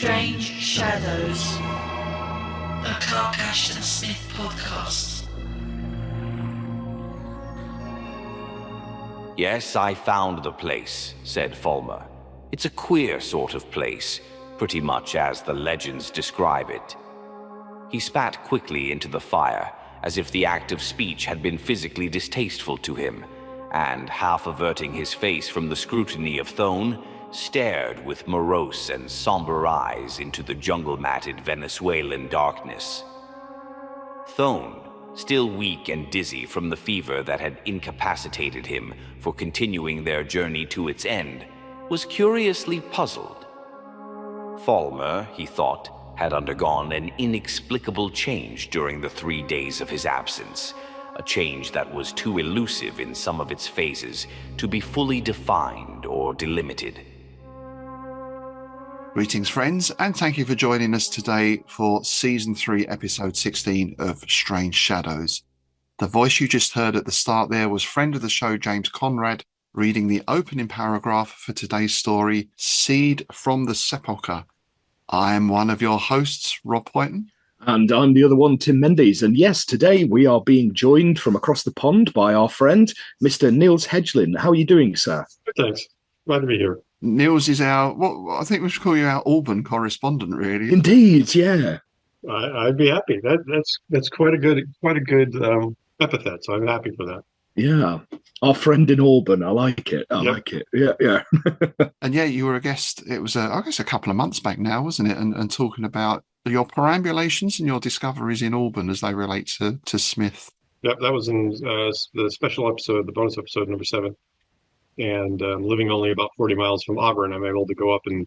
Strange Shadows, a Carcash and Smith podcast. Yes, I found the place, said Fulmer. It's a queer sort of place, pretty much as the legends describe it. He spat quickly into the fire, as if the act of speech had been physically distasteful to him, and, half averting his face from the scrutiny of Thone, stared with morose and somber eyes into the jungle-matted Venezuelan darkness. Thone, still weak and dizzy from the fever that had incapacitated him for continuing their journey to its end, was curiously puzzled. Fulmer, he thought, had undergone an inexplicable change during the 3 days of his absence, a change that was too elusive in some of its phases to be fully defined or delimited. Greetings, friends, and thank you for joining us today for Season 3, Episode 16 of Strange Shadows. The voice you just heard at the start there was friend of the show, James Conrad, reading the opening paragraph for today's story, Seed from the Sepulcher. I am one of your hosts, Rob Poynton. And I'm the other one, Tim Mendes. And yes, today we are being joined from across the pond by our friend, Mr. Nils Hedglin. How are you doing, sir? Thanks. Glad to be here. Nils is our, I think we should call you our Auburn correspondent, really. Indeed, yeah. I'd be happy. That's quite a good epithet. So I'm happy for that. Yeah, our friend in Auburn. I like it. I Yep. like it. Yeah. And yeah, you were a guest. It was, I guess, a couple of months back now, wasn't it? And talking about your perambulations and your discoveries in Auburn as they relate to Smith. Yep, that was in the special episode, the bonus episode number 7. And living only about 40 miles from Auburn, I'm able to go up and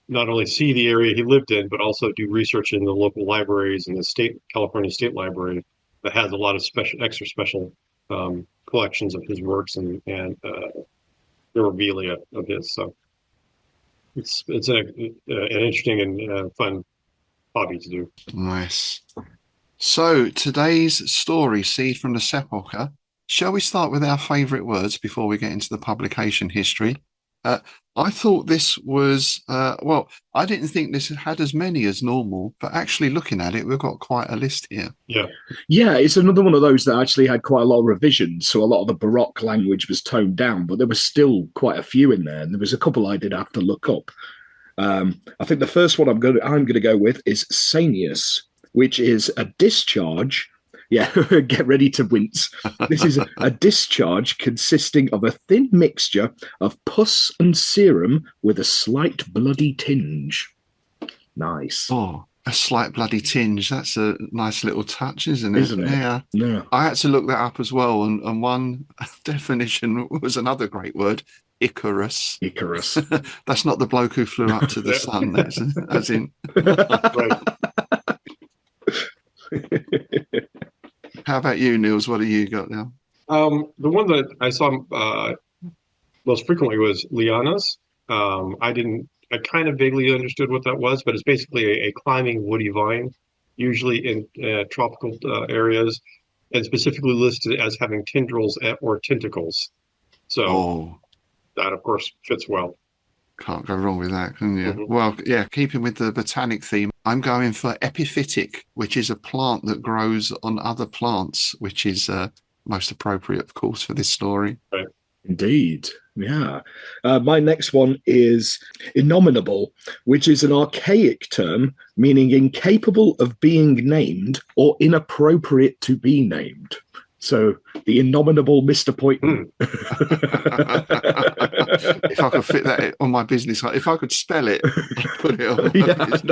not only see the area he lived in, but also do research in the local libraries and the California State Library that has a lot of extra special collections of his works and memorabilia of his. So it's an interesting and fun hobby to do. Nice. So today's story, Seed from the Sepulcher. Shall we start with our favourite words before we get into the publication history? I thought this was, I didn't think this had as many as normal, but actually looking at it, we've got quite a list here. Yeah, it's another one of those that actually had quite a lot of revisions. So a lot of the Baroque language was toned down, but there was still quite a few in there. And there was a couple I did have to look up. I think the first one I'm going to go with is sanious, which is a discharge. Yeah, get ready to wince. This is a discharge consisting of a thin mixture of pus and serum with a slight bloody tinge. Nice. Oh, a slight bloody tinge. That's a nice little touch, isn't it? Isn't it? Yeah. I had to look that up as well. And one definition was another great word, Icarus. Icarus. That's not the bloke who flew up to the sun. That's as in... Right. How about you, Nils? What do you got now? The one that I saw most frequently was Lianas. I kind of vaguely understood what that was, but it's basically a climbing woody vine, usually in tropical areas, and specifically listed as having tendrils or tentacles. So that, of course, fits well. Can't go wrong with that, can you? Mm-hmm. Well, yeah, keeping with the botanic theme, I'm going for epyphitic, which is a plant that grows on other plants, which is most appropriate, of course, for this story. Right. Indeed, yeah. My next one is innominable, which is an archaic term meaning incapable of being named or inappropriate to be named. So the innominable Mr. Poynton. If I could fit that on my business, if I could spell it, I'd put it on my business.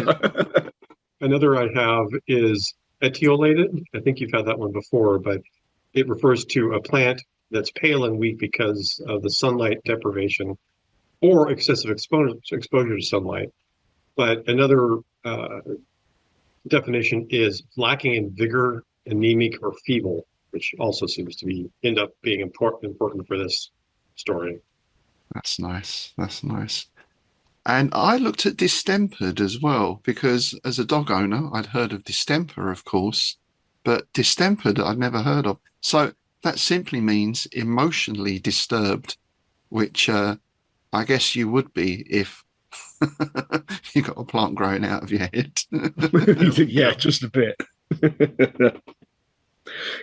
Another I have is etiolated. I think you've had that one before, but it refers to a plant that's pale and weak because of the sunlight deprivation or excessive exposure to sunlight. But another definition is lacking in vigor, anemic, or feeble, which also seems to end up being important for this story. That's nice. That's nice. And I looked at distempered as well, because as a dog owner, I'd heard of distemper, of course, but distempered I'd never heard of. So that simply means emotionally disturbed, which I guess you would be if You got a plant growing out of your head. Yeah, just a bit.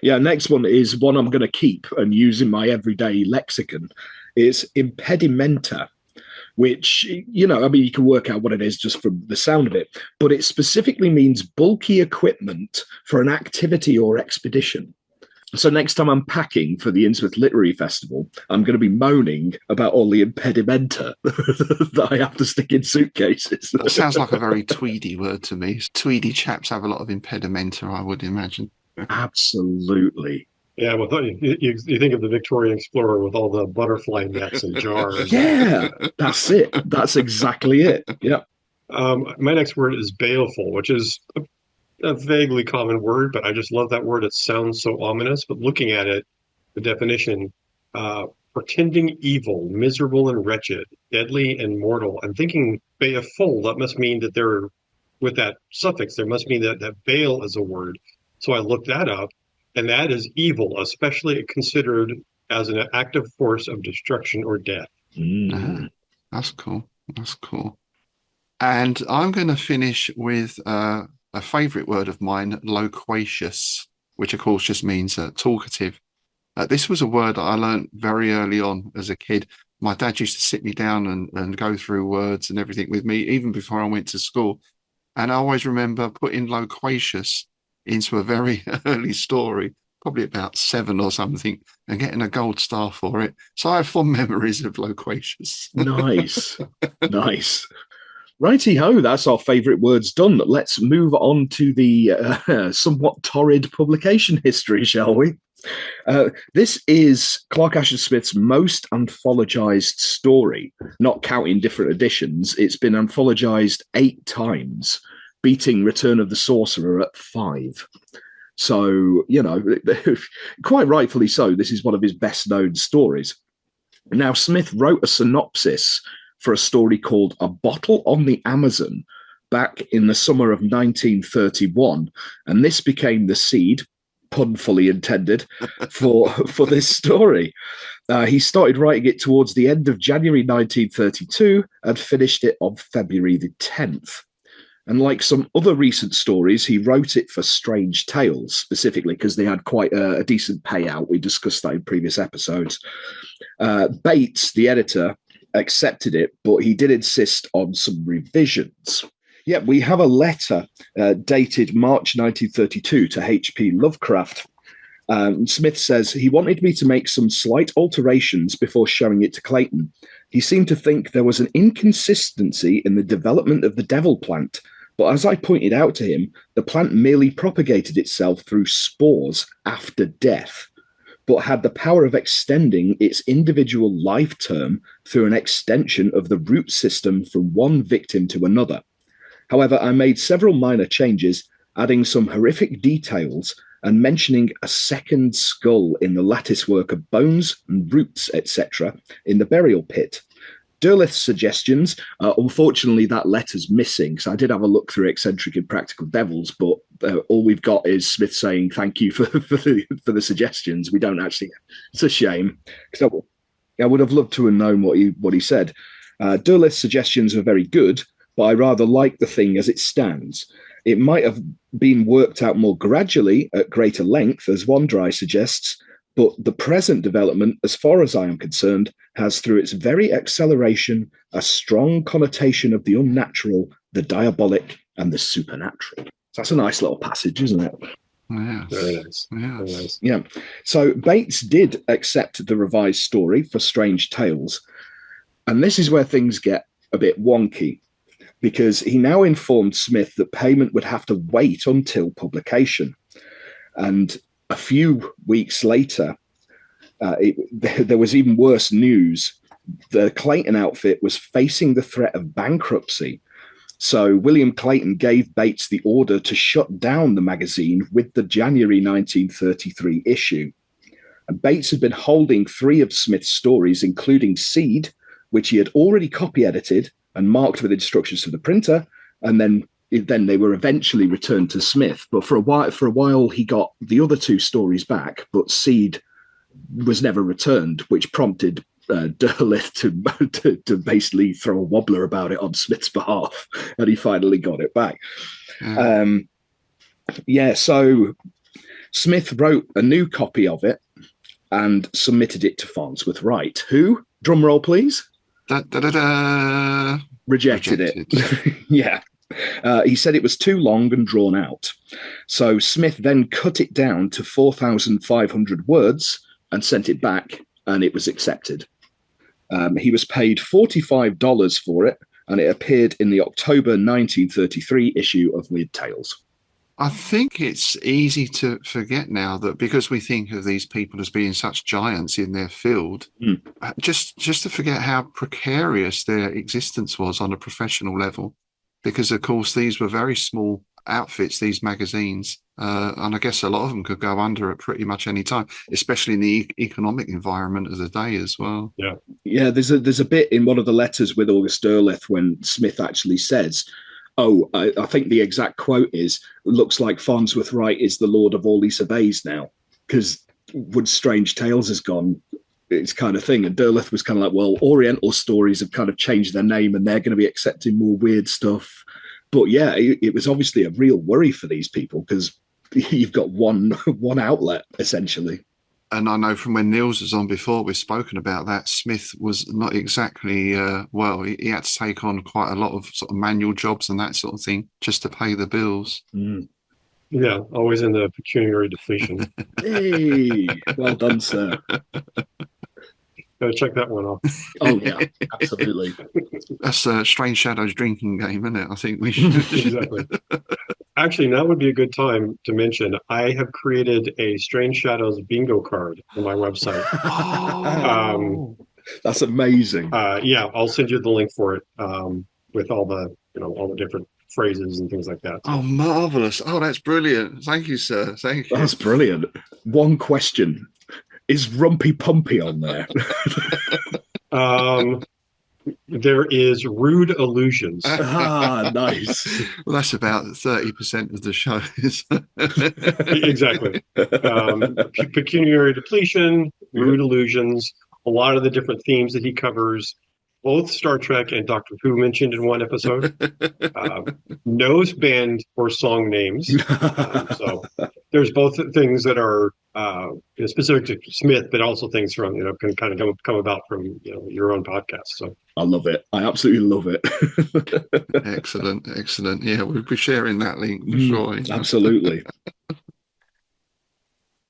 Yeah, next one is one I'm going to keep and use in my everyday lexicon. It's impedimenta, which, you know, I mean, you can work out what it is just from the sound of it, but it specifically means bulky equipment for an activity or expedition. So next time I'm packing for the Innsmouth Literary Festival, I'm going to be moaning about all the impedimenta that I have to stick in suitcases. That sounds like a very Tweedy word to me. Tweedy chaps have a lot of impedimenta, I would imagine. Absolutely. Yeah, well, you think of the Victorian explorer with all the butterfly nets and jars. Yeah, that's it. That's exactly it. Yeah. My next word is baleful, which is a vaguely common word, but I just love that word. It sounds so ominous. But looking at it, the definition, portending evil, miserable and wretched, deadly and mortal. I'm thinking baleful. That must mean that they're, with that suffix, there must mean that bale is a word. So I looked that up, and that is evil, especially considered as an active force of destruction or death. That's cool. That's cool. And I'm going to finish with a favourite word of mine, loquacious, which of course just means talkative. This was a word that I learned very early on as a kid. My dad used to sit me down and go through words and everything with me, even before I went to school. And I always remember putting loquacious into a very early story, probably about 7 or something, and getting a gold star for it. So I have fond memories of loquacious. Nice. Nice. Righty-ho, that's our favourite words done. Let's move on to the somewhat torrid publication history, shall we? This is Clark Ashton Smith's most anthologized story, not counting different editions. It's been anthologized 8 times, beating Return of the Sorcerer at 5. So, you know, quite rightfully so, this is one of his best-known stories. Now, Smith wrote a synopsis for a story called A Bottle on the Amazon back in the summer of 1931, and this became the seed, pun fully intended, for this story. He started writing it towards the end of January 1932 and finished it on February the 10th. And like some other recent stories, he wrote it for Strange Tales, specifically because they had quite a decent payout. We discussed that in previous episodes. Bates, the editor, accepted it, but he did insist on some revisions. Yeah, we have a letter dated March 1932 to H.P. Lovecraft. Smith says, he wanted me to make some slight alterations before showing it to Clayton. He seemed to think there was an inconsistency in the development of the devil plant, but as I pointed out to him, the plant merely propagated itself through spores after death, but had the power of extending its individual life term through an extension of the root system from one victim to another. However, I made several minor changes, adding some horrific details and mentioning a second skull in the lattice work of bones and roots, etc., in the burial pit. Derleth's suggestions, unfortunately, that letter's missing, so I did have a look through Eccentric and Practical Devils, but all we've got is Smith saying thank you for the suggestions. We don't actually. It's a shame, because I would have loved to have known what he said. Derleth's suggestions are very good, but I rather like the thing as it stands. It might have been worked out more gradually at greater length, as Wandry suggests, but the present development, as far as I am concerned, has through its very acceleration a strong connotation of the unnatural, the diabolic, and the supernatural. So that's a nice little passage, isn't it? Yes. Very nice. Yes. Very nice. Yeah. So Bates did accept the revised story for Strange Tales, and this is where things get a bit wonky, because he now informed Smith that payment would have to wait until publication. And a few weeks later, there was even worse news. The Clayton outfit was facing the threat of bankruptcy. So William Clayton gave Bates the order to shut down the magazine with the January 1933 issue. And Bates had been holding 3 of Smith's stories, including Seed, which he had already copy edited and marked with instructions to the printer, and then they were eventually returned to Smith. But for a while he got the other 2 stories back, but Seed was never returned, which prompted Derleth to basically throw a wobbler about it on Smith's behalf, and he finally got it back. So Smith wrote a new copy of it and submitted it to Farnsworth Wright, who, drum roll please, rejected it. Yeah. He said it was too long and drawn out. So Smith then cut it down to 4,500 words and sent it back, and it was accepted. He was paid $45 for it, and it appeared in the October 1933 issue of Weird Tales. I think it's easy to forget now that because we think of these people as being such giants in their field, just to forget how precarious their existence was on a professional level. Because, of course, these were very small outfits, these magazines. And I guess a lot of them could go under at pretty much any time, especially in the economic environment of the day as well. Yeah, there's a bit in one of the letters with August Derleth when Smith actually says, I think the exact quote is, looks like Farnsworth Wright is the Lord of all he surveys now. Because Wood's Strange Tales has gone, it's kind of thing. And Derleth was kind of like, well, Oriental Stories have kind of changed their name and they're going to be accepting more weird stuff. But yeah, it was obviously a real worry for these people because you've got one outlet, essentially. And I know from when Nils was on before, we've spoken about that, Smith was not exactly, he had to take on quite a lot of sort of manual jobs and that sort of thing just to pay the bills. Yeah, always in the pecuniary depletion. Hey, well done, sir. Gotta check that one off. Oh, yeah, absolutely. That's a Strange Shadows drinking game, isn't it? I think we should. Exactly. Actually, now would be a good time to mention I have created a Strange Shadows bingo card on my website. That's amazing. I'll send you the link for it with all the different phrases and things like that. Oh, marvelous. Oh, that's brilliant. Thank you, sir. Thank you. That's brilliant. One question. Is Rumpy Pumpy on there? There is Rude Illusions. Nice. Well, that's about 30% of the show. Exactly. Pecuniary depletion, Rude Illusions, a lot of the different themes that he covers, both Star Trek and Doctor Who mentioned in one episode. No band or song names. So there's both things that are specific to Smith, but also things from can kind of come about from your own podcast. So I love it. I absolutely love it. Excellent. Yeah, we'll be sharing that link for sure. Absolutely.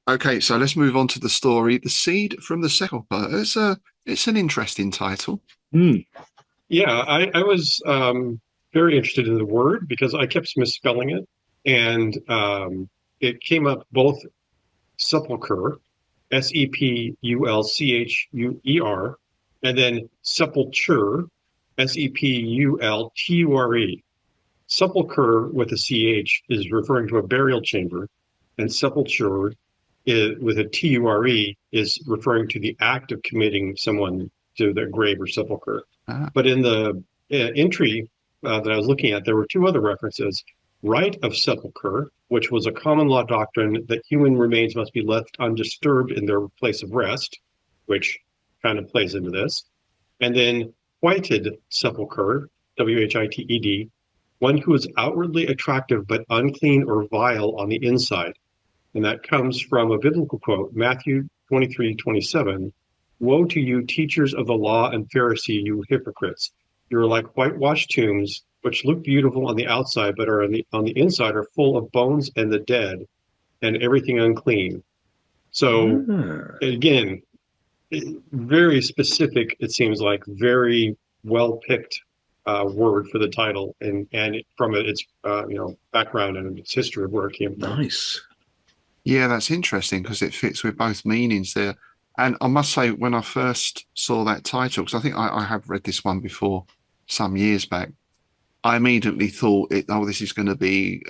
Okay, so let's move on to the story. The Seed from the Sepulcher. It's an interesting title. Yeah, I was very interested in the word because I kept misspelling it, and it came up both sepulcher, Sepulchuer, and then sepulcher, Sepulture. Sepulcher with a ch is referring to a burial chamber, and sepulture with a ture is referring to the act of committing someone to their grave or sepulcher. But in the entry that I was looking at, there were two other references. Right of sepulcher, which was a common law doctrine that human remains must be left undisturbed in their place of rest, which kind of plays into this. And then whited sepulcher, Whited, one who is outwardly attractive but unclean or vile on the inside. And that comes from a biblical quote, Matthew 23:27. Woe to you, teachers of the law and Pharisee, you hypocrites! You are like whitewashed tombs, which look beautiful on the outside, but are on the inside are full of bones and the dead, and everything unclean. So again, very specific. It seems like very well picked word for the title, and from its background and its history of where it came from. Nice. Yeah, that's interesting because it fits with both meanings there. And I must say, when I first saw that title, because I think I have read this one before some years back, I immediately thought, this is going to be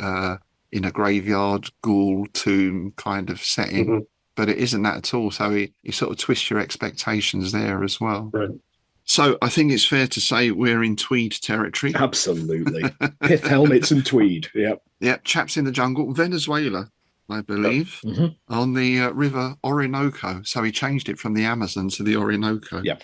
in a graveyard, ghoul, tomb kind of setting. Mm-hmm. But it isn't that at all. So he sort of twists your expectations there as well. Right. So I think it's fair to say we're in Tweed territory. Absolutely. Pith helmets and tweed. Yep. Yep. Chaps in the jungle. Venezuela. I believe, on the river Orinoco. So he changed it from the Amazon to the Orinoco. Yeah.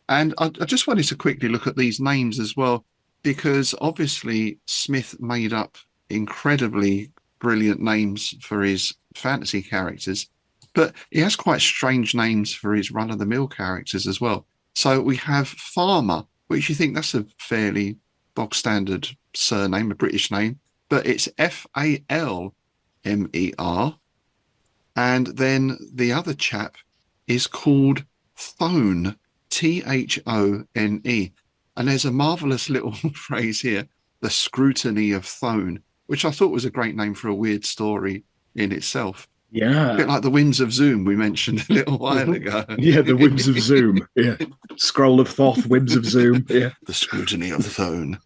And I just wanted to quickly look at these names as well, because obviously Smith made up incredibly brilliant names for his fantasy characters, but he has quite strange names for his run-of-the-mill characters as well. So we have Farmer, which you think that's a fairly bog-standard surname, a British name, but it's Falmer. And then the other chap is called Thone, Thone. And there's a marvelous little phrase here, the scrutiny of Thone, which I thought was a great name for a weird story in itself. Yeah. A bit like the Whims of Zoom we mentioned a little while ago. Yeah, the Whims of Zoom. Yeah. Scroll of Thoth, Whims of Zoom. Yeah. The scrutiny of Thone.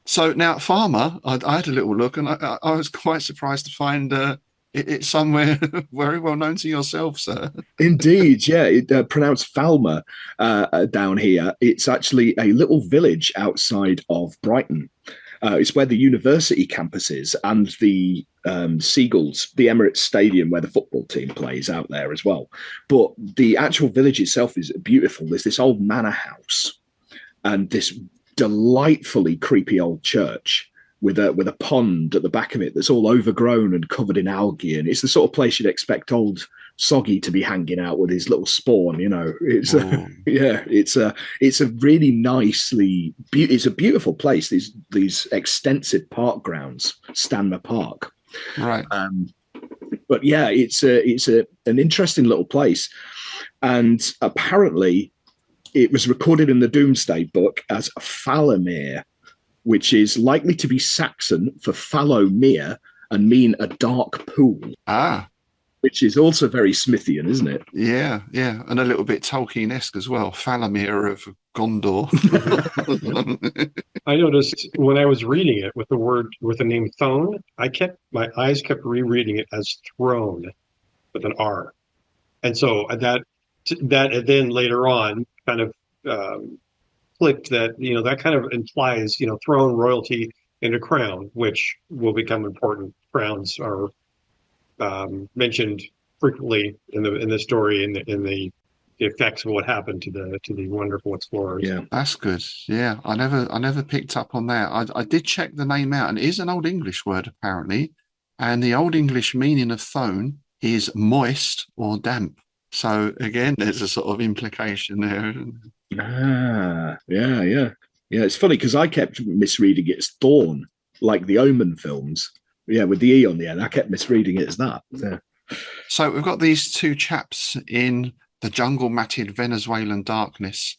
So now Farmer, I had a little look, and I was quite surprised to find it's somewhere very well known to yourself, sir. Indeed, yeah. It, pronounced Falmer down here. It's actually a little village outside of Brighton. It's where the university campus is, and the Seagulls, the Emirates Stadium where the football team plays, out there as well. But the actual village itself is beautiful. There's this old manor house and this delightfully creepy old church with a pond at the back of it that's all overgrown and covered in algae. And it's the sort of place you'd expect old Soggy to be hanging out with his little spawn. You know, it's it's a really nicely it's a beautiful place. These extensive park grounds, Stanmer Park, right? But yeah, it's an interesting little place, and apparently it was recorded in the Domesday Book as Falomere, which is likely to be Saxon for fallow mere and mean a dark pool. Which is also very Smithian, isn't it? Yeah, yeah. And a little bit Tolkien-esque as well. Falomere of Gondor. I noticed when I was reading it with the name Thone, my eyes kept rereading it as throne with an R. And so that then later on kind of clicked that, that kind of implies, throne, royalty, and a crown, which will become important. Crowns are mentioned frequently in the story, in the effects of what happened to the wonderful explorers. Yeah, that's good. Yeah, I never picked up on that. I did check the name out, and it is an Old English word apparently, and the Old English meaning of Thone is moist or damp. So again, there's a sort of implication there. Yeah. It's funny because I kept misreading it as Thorn, like the Omen films. Yeah, with the E on the end. I kept misreading it as that. Yeah. So we've got these two chaps in the jungle-matted Venezuelan darkness,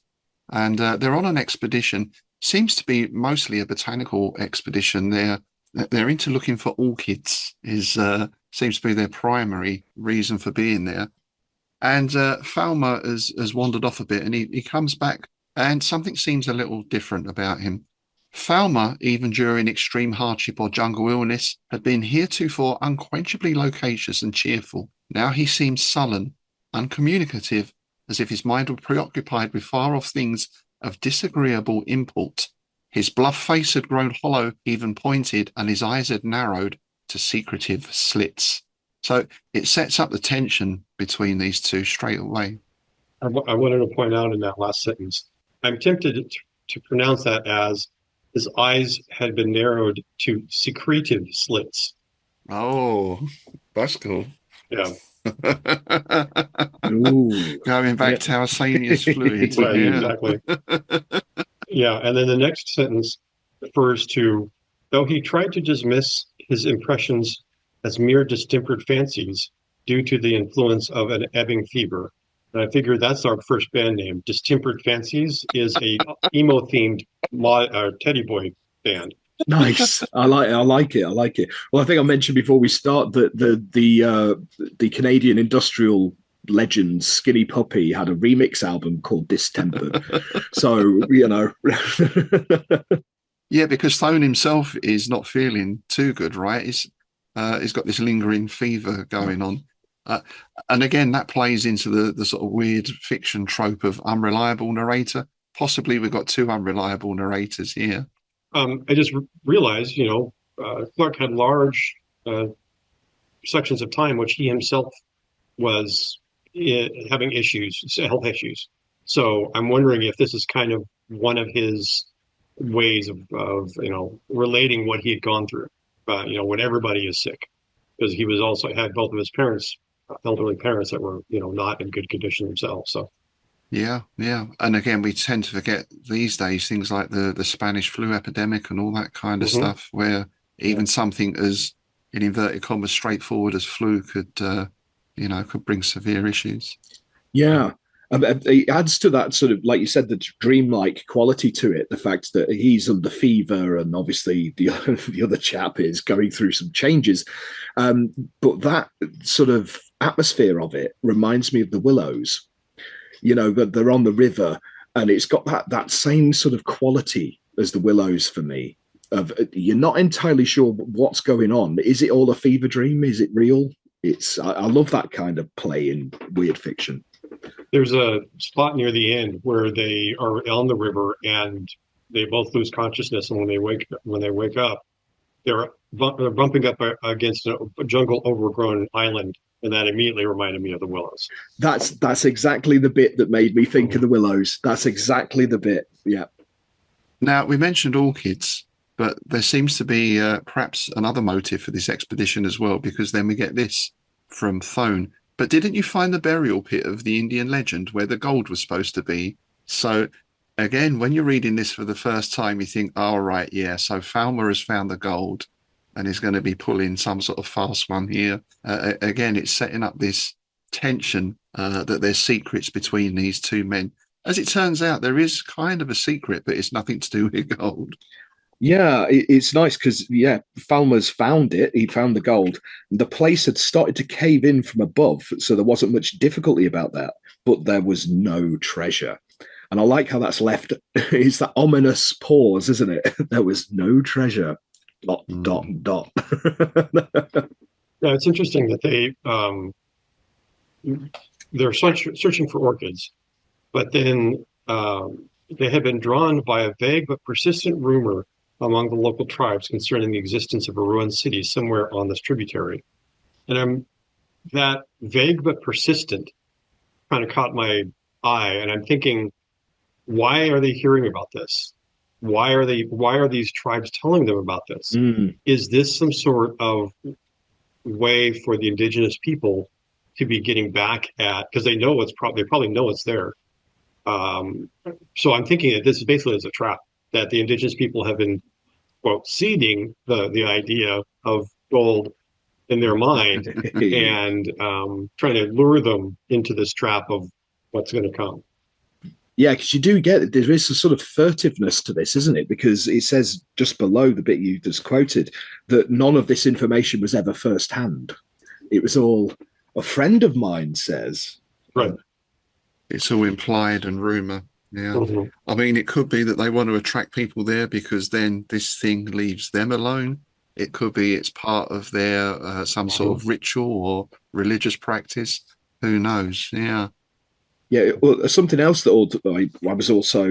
and they're on an expedition. Seems to be mostly a botanical expedition. They're into looking for orchids. Seems to be their primary reason for being there. And Falmer has wandered off a bit, and he comes back, and something seems a little different about him. Falmer, even during extreme hardship or jungle illness, had been heretofore unquenchably loquacious and cheerful. Now he seemed sullen, uncommunicative, as if his mind were preoccupied with far-off things of disagreeable import. His bluff face had grown hollow, even pointed, and his eyes had narrowed to secretive slits. So it sets up the tension between these two straight away. I wanted to point out in that last sentence, I'm tempted to pronounce that as his eyes had been narrowed to secretive slits. Oh, that's cool. Yeah. Ooh. Going back to our sanious fluid. Right, Yeah. exactly. Yeah, and then the next sentence refers to, though he tried to dismiss his impressions as mere distempered fancies due to the influence of an ebbing fever. And I figure that's our first band name. Distempered Fancies is a emo-themed Teddy Boy band. Nice. I like it. Well, I think I mentioned before we start that the Canadian industrial legend Skinny Puppy had a remix album called Distempered. So, Yeah, because Thone himself is not feeling too good, right? He's got this lingering fever going on. And again, that plays into the sort of weird fiction trope of unreliable narrator. Possibly we've got two unreliable narrators here. I just realized, Clark had large sections of time which he himself was having issues, health issues. So I'm wondering if this is kind of one of his ways of relating what he had gone through, when everybody is sick, because he was also had both of his parents, elderly parents, that were not in good condition themselves. So yeah, and again, we tend to forget these days things like the Spanish flu epidemic and all that kind of stuff, where even something as, in inverted commas, straightforward as flu could bring severe issues. Yeah. It adds to that sort of, like you said, the dreamlike quality to it. The fact that he's under fever, and obviously the other chap is going through some changes. But that sort of atmosphere of it reminds me of the Willows. That they're on the river, and it's got that same sort of quality as the Willows for me. Of you're not entirely sure what's going on. Is it all a fever dream? Is it real? I love that kind of play in weird fiction. There's a spot near the end where they are on the river and they both lose consciousness, and when they wake up, they're bumping up against a jungle overgrown island, and that immediately reminded me of the Willows. That's exactly the bit that made me think of the Willows. That's exactly the bit. Yeah. Now, we mentioned orchids, but there seems to be perhaps another motive for this expedition as well, because then we get this from Thone. But didn't you find the burial pit of the Indian legend where the gold was supposed to be? So again, when you're reading this for the first time, you think, oh, right, yeah, so Falmer has found the gold and is going to be pulling some sort of fast one here. Again, it's setting up this tension that there's secrets between these two men. As it turns out, there is kind of a secret, but it's nothing to do with gold. Yeah, it's nice because, Falmer's found it. He found the gold. The place had started to cave in from above, so there wasn't much difficulty about that. But there was no treasure. And I like how that's left. It's that ominous pause, isn't it? There was no treasure. ... Yeah, it's interesting that they're searching for orchids, but then they had been drawn by a vague but persistent rumor among the local tribes concerning the existence of a ruined city somewhere on this tributary. And that vague but persistent kind of caught my eye, and I'm thinking, why are they hearing about this? Why are these tribes telling them about this? Is this some sort of way for the indigenous people to be getting back at, because they probably know it's there. So I'm thinking that this basically is a trap, that the indigenous people have been, seeding the idea of gold in their mind and trying to lure them into this trap of what's going to come. Yeah, because you do get, there is a sort of furtiveness to this, isn't it? Because it says just below the bit you just quoted that none of this information was ever firsthand. It was all, a friend of mine says. Right. It's all implied and rumor. Yeah. Mm-hmm. I mean, it could be that they want to attract people there because then this thing leaves them alone. It could be it's part of their some sort of ritual or religious practice. Who knows? Yeah. Yeah, well, something else that I was also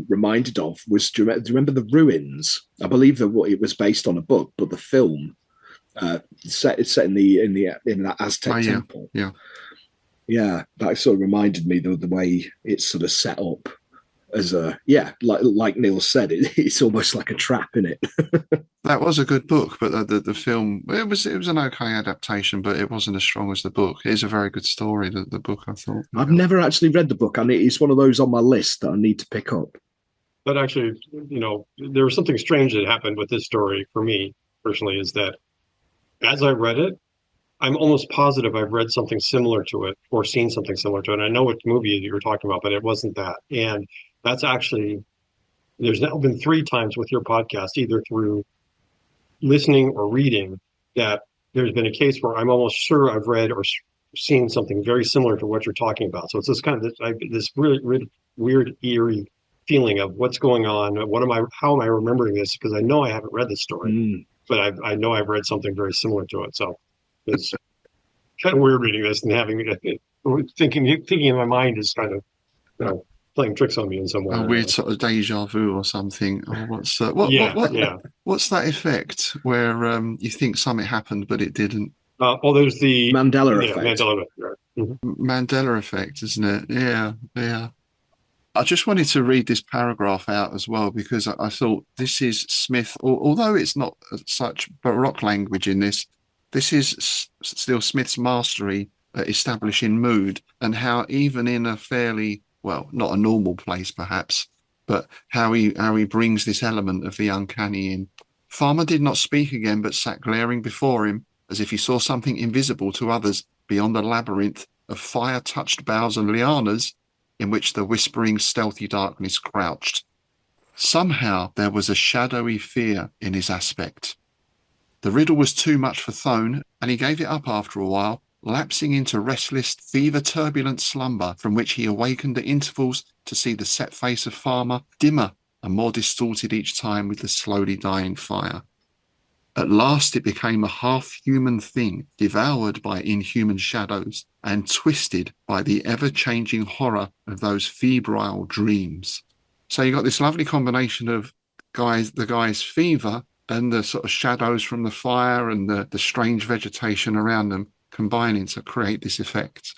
reminded of was, do you remember The Ruins? I believe that it was based on a book, but the film it's set in that Aztec temple. Yeah, that sort of reminded me the way it's sort of set up as like Neil said, it's almost like a trap, isn't it? That was a good book, but the film, it was an okay adaptation, but it wasn't as strong as the book. It is a very good story, the book, I thought. I've never actually read the book, and it's one of those on my list that I need to pick up. But actually, there was something strange that happened with this story for me personally, is that as I read it, I'm almost positive I've read something similar to it or seen something similar to it. And I know what movie you were talking about, but it wasn't that. And that's actually, there's now been 3 times with your podcast, either through listening or reading, that there's been a case where I'm almost sure I've read or seen something very similar to what you're talking about. So it's this kind of this really, really weird, eerie feeling of what's going on. How am I remembering this? Because I know I haven't read this story, but I know I've read something very similar to it. So it's kind of weird reading this and having thinking in my mind is kind of, playing tricks on me in some way. A weird sort of deja vu or something. Oh, what's what's that effect where you think something happened but it didn't? There's the Mandela effect. Mandela effect. Right. Mandela effect, isn't it? Yeah, yeah. I just wanted to read this paragraph out as well because I thought this is Smith, although it's not such Baroque language in this, this is still Smith's mastery at establishing mood and how even in a fairly, well, not a normal place perhaps, but how he brings this element of the uncanny in. Farmer did not speak again, but sat glaring before him as if he saw something invisible to others beyond the labyrinth of fire-touched boughs and lianas in which the whispering, stealthy darkness crouched. Somehow there was a shadowy fear in his aspect. The riddle was too much for Thone, and he gave it up after a while, lapsing into restless, fever-turbulent slumber from which he awakened at intervals to see the set face of Farmer dimmer and more distorted each time with the slowly dying fire. At last it became a half-human thing, devoured by inhuman shadows and twisted by the ever-changing horror of those febrile dreams. So you got this lovely combination of the guy's fever and the sort of shadows from the fire and the strange vegetation around them combining to create this effect.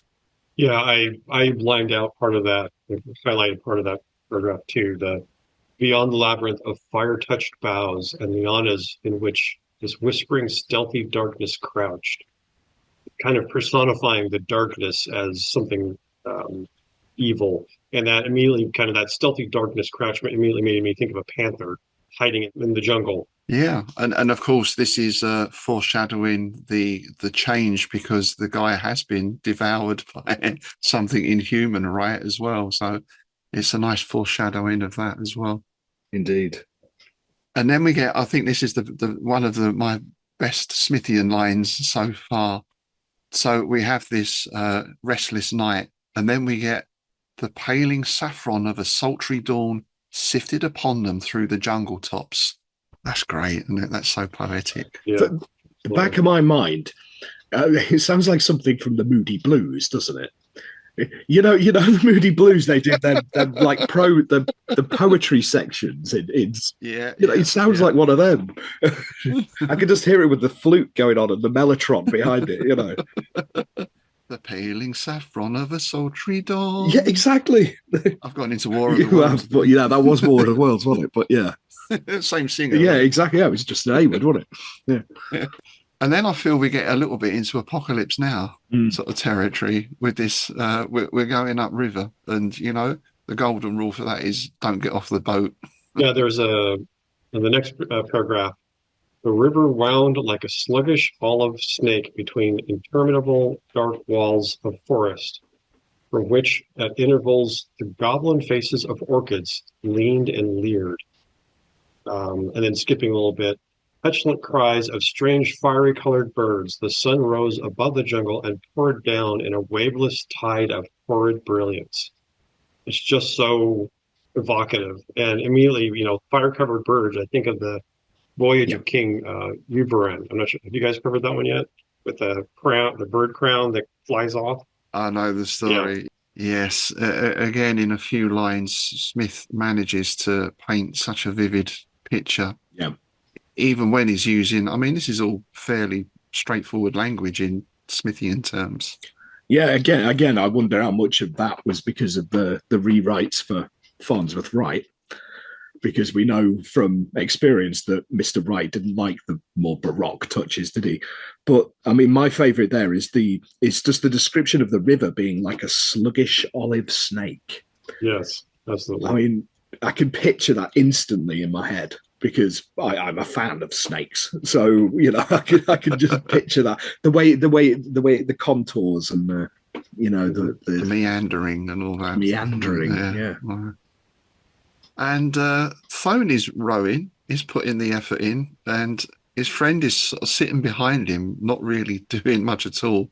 Yeah, I lined out part of that, highlighted part of that paragraph too. The beyond the labyrinth of fire-touched boughs and lianas in which this whispering, stealthy darkness crouched, kind of personifying the darkness as something evil. And that immediately, kind of that stealthy darkness crouch immediately made me think of a panther hiding in the jungle. Yeah, and of course this is foreshadowing the change because the guy has been devoured by something inhuman, right, as well. So it's a nice foreshadowing of that as well. Indeed. And then we get, I think this is the one of my best Smithian lines so far. So we have this restless night, and then we get the paling saffron of a sultry dawn sifted upon them through the jungle tops. That's great, isn't it? That's so poetic. Yeah. The back of my mind, it sounds like something from the Moody Blues, doesn't it? You know the Moody Blues, they do them like the poetry sections. It sounds like one of them. I could just hear it with the flute going on and the mellotron behind it. The paling saffron of a sultry dawn. Yeah, exactly. I've gone into War of the Worlds. But yeah, that was War of the Worlds, wasn't it? But yeah, same singer. Yeah, exactly. Yeah, it was just an A-word, wasn't it? Yeah. And then I feel we get a little bit into Apocalypse Now sort of territory with this. We're going upriver, and the golden rule for that is don't get off the boat. Yeah, there's in the next paragraph, the river wound like a sluggish olive snake between interminable dark walls of forest, from which at intervals the goblin faces of orchids leaned and leered. And then skipping a little bit, petulant cries of strange fiery-colored birds. The sun rose above the jungle and poured down in a waveless tide of horrid brilliance. It's just so evocative. And immediately, fire-covered birds, I think of the Voyage of King Uberan. I'm not sure. Have you guys covered that one yet? With the crown, the bird crown that flies off? I know the story. Yeah. Yes. Again, in a few lines, Smith manages to paint such a vivid picture. Yeah. Even when he's using, this is all fairly straightforward language in Smithian terms. Yeah, again, I wonder how much of that was because of the rewrites for Farnsworth Wright, because we know from experience that Mr. Wright didn't like the more Baroque touches, did he? But my favourite there is it's just the description of the river being like a sluggish olive snake. Yes, absolutely. I can picture that instantly in my head, because I'm a fan of snakes, so I can just picture that the way the contours and the meandering and all that. Meandering, yeah. And Thone is rowing, he's putting the effort in, and his friend is sort of sitting behind him, not really doing much at all,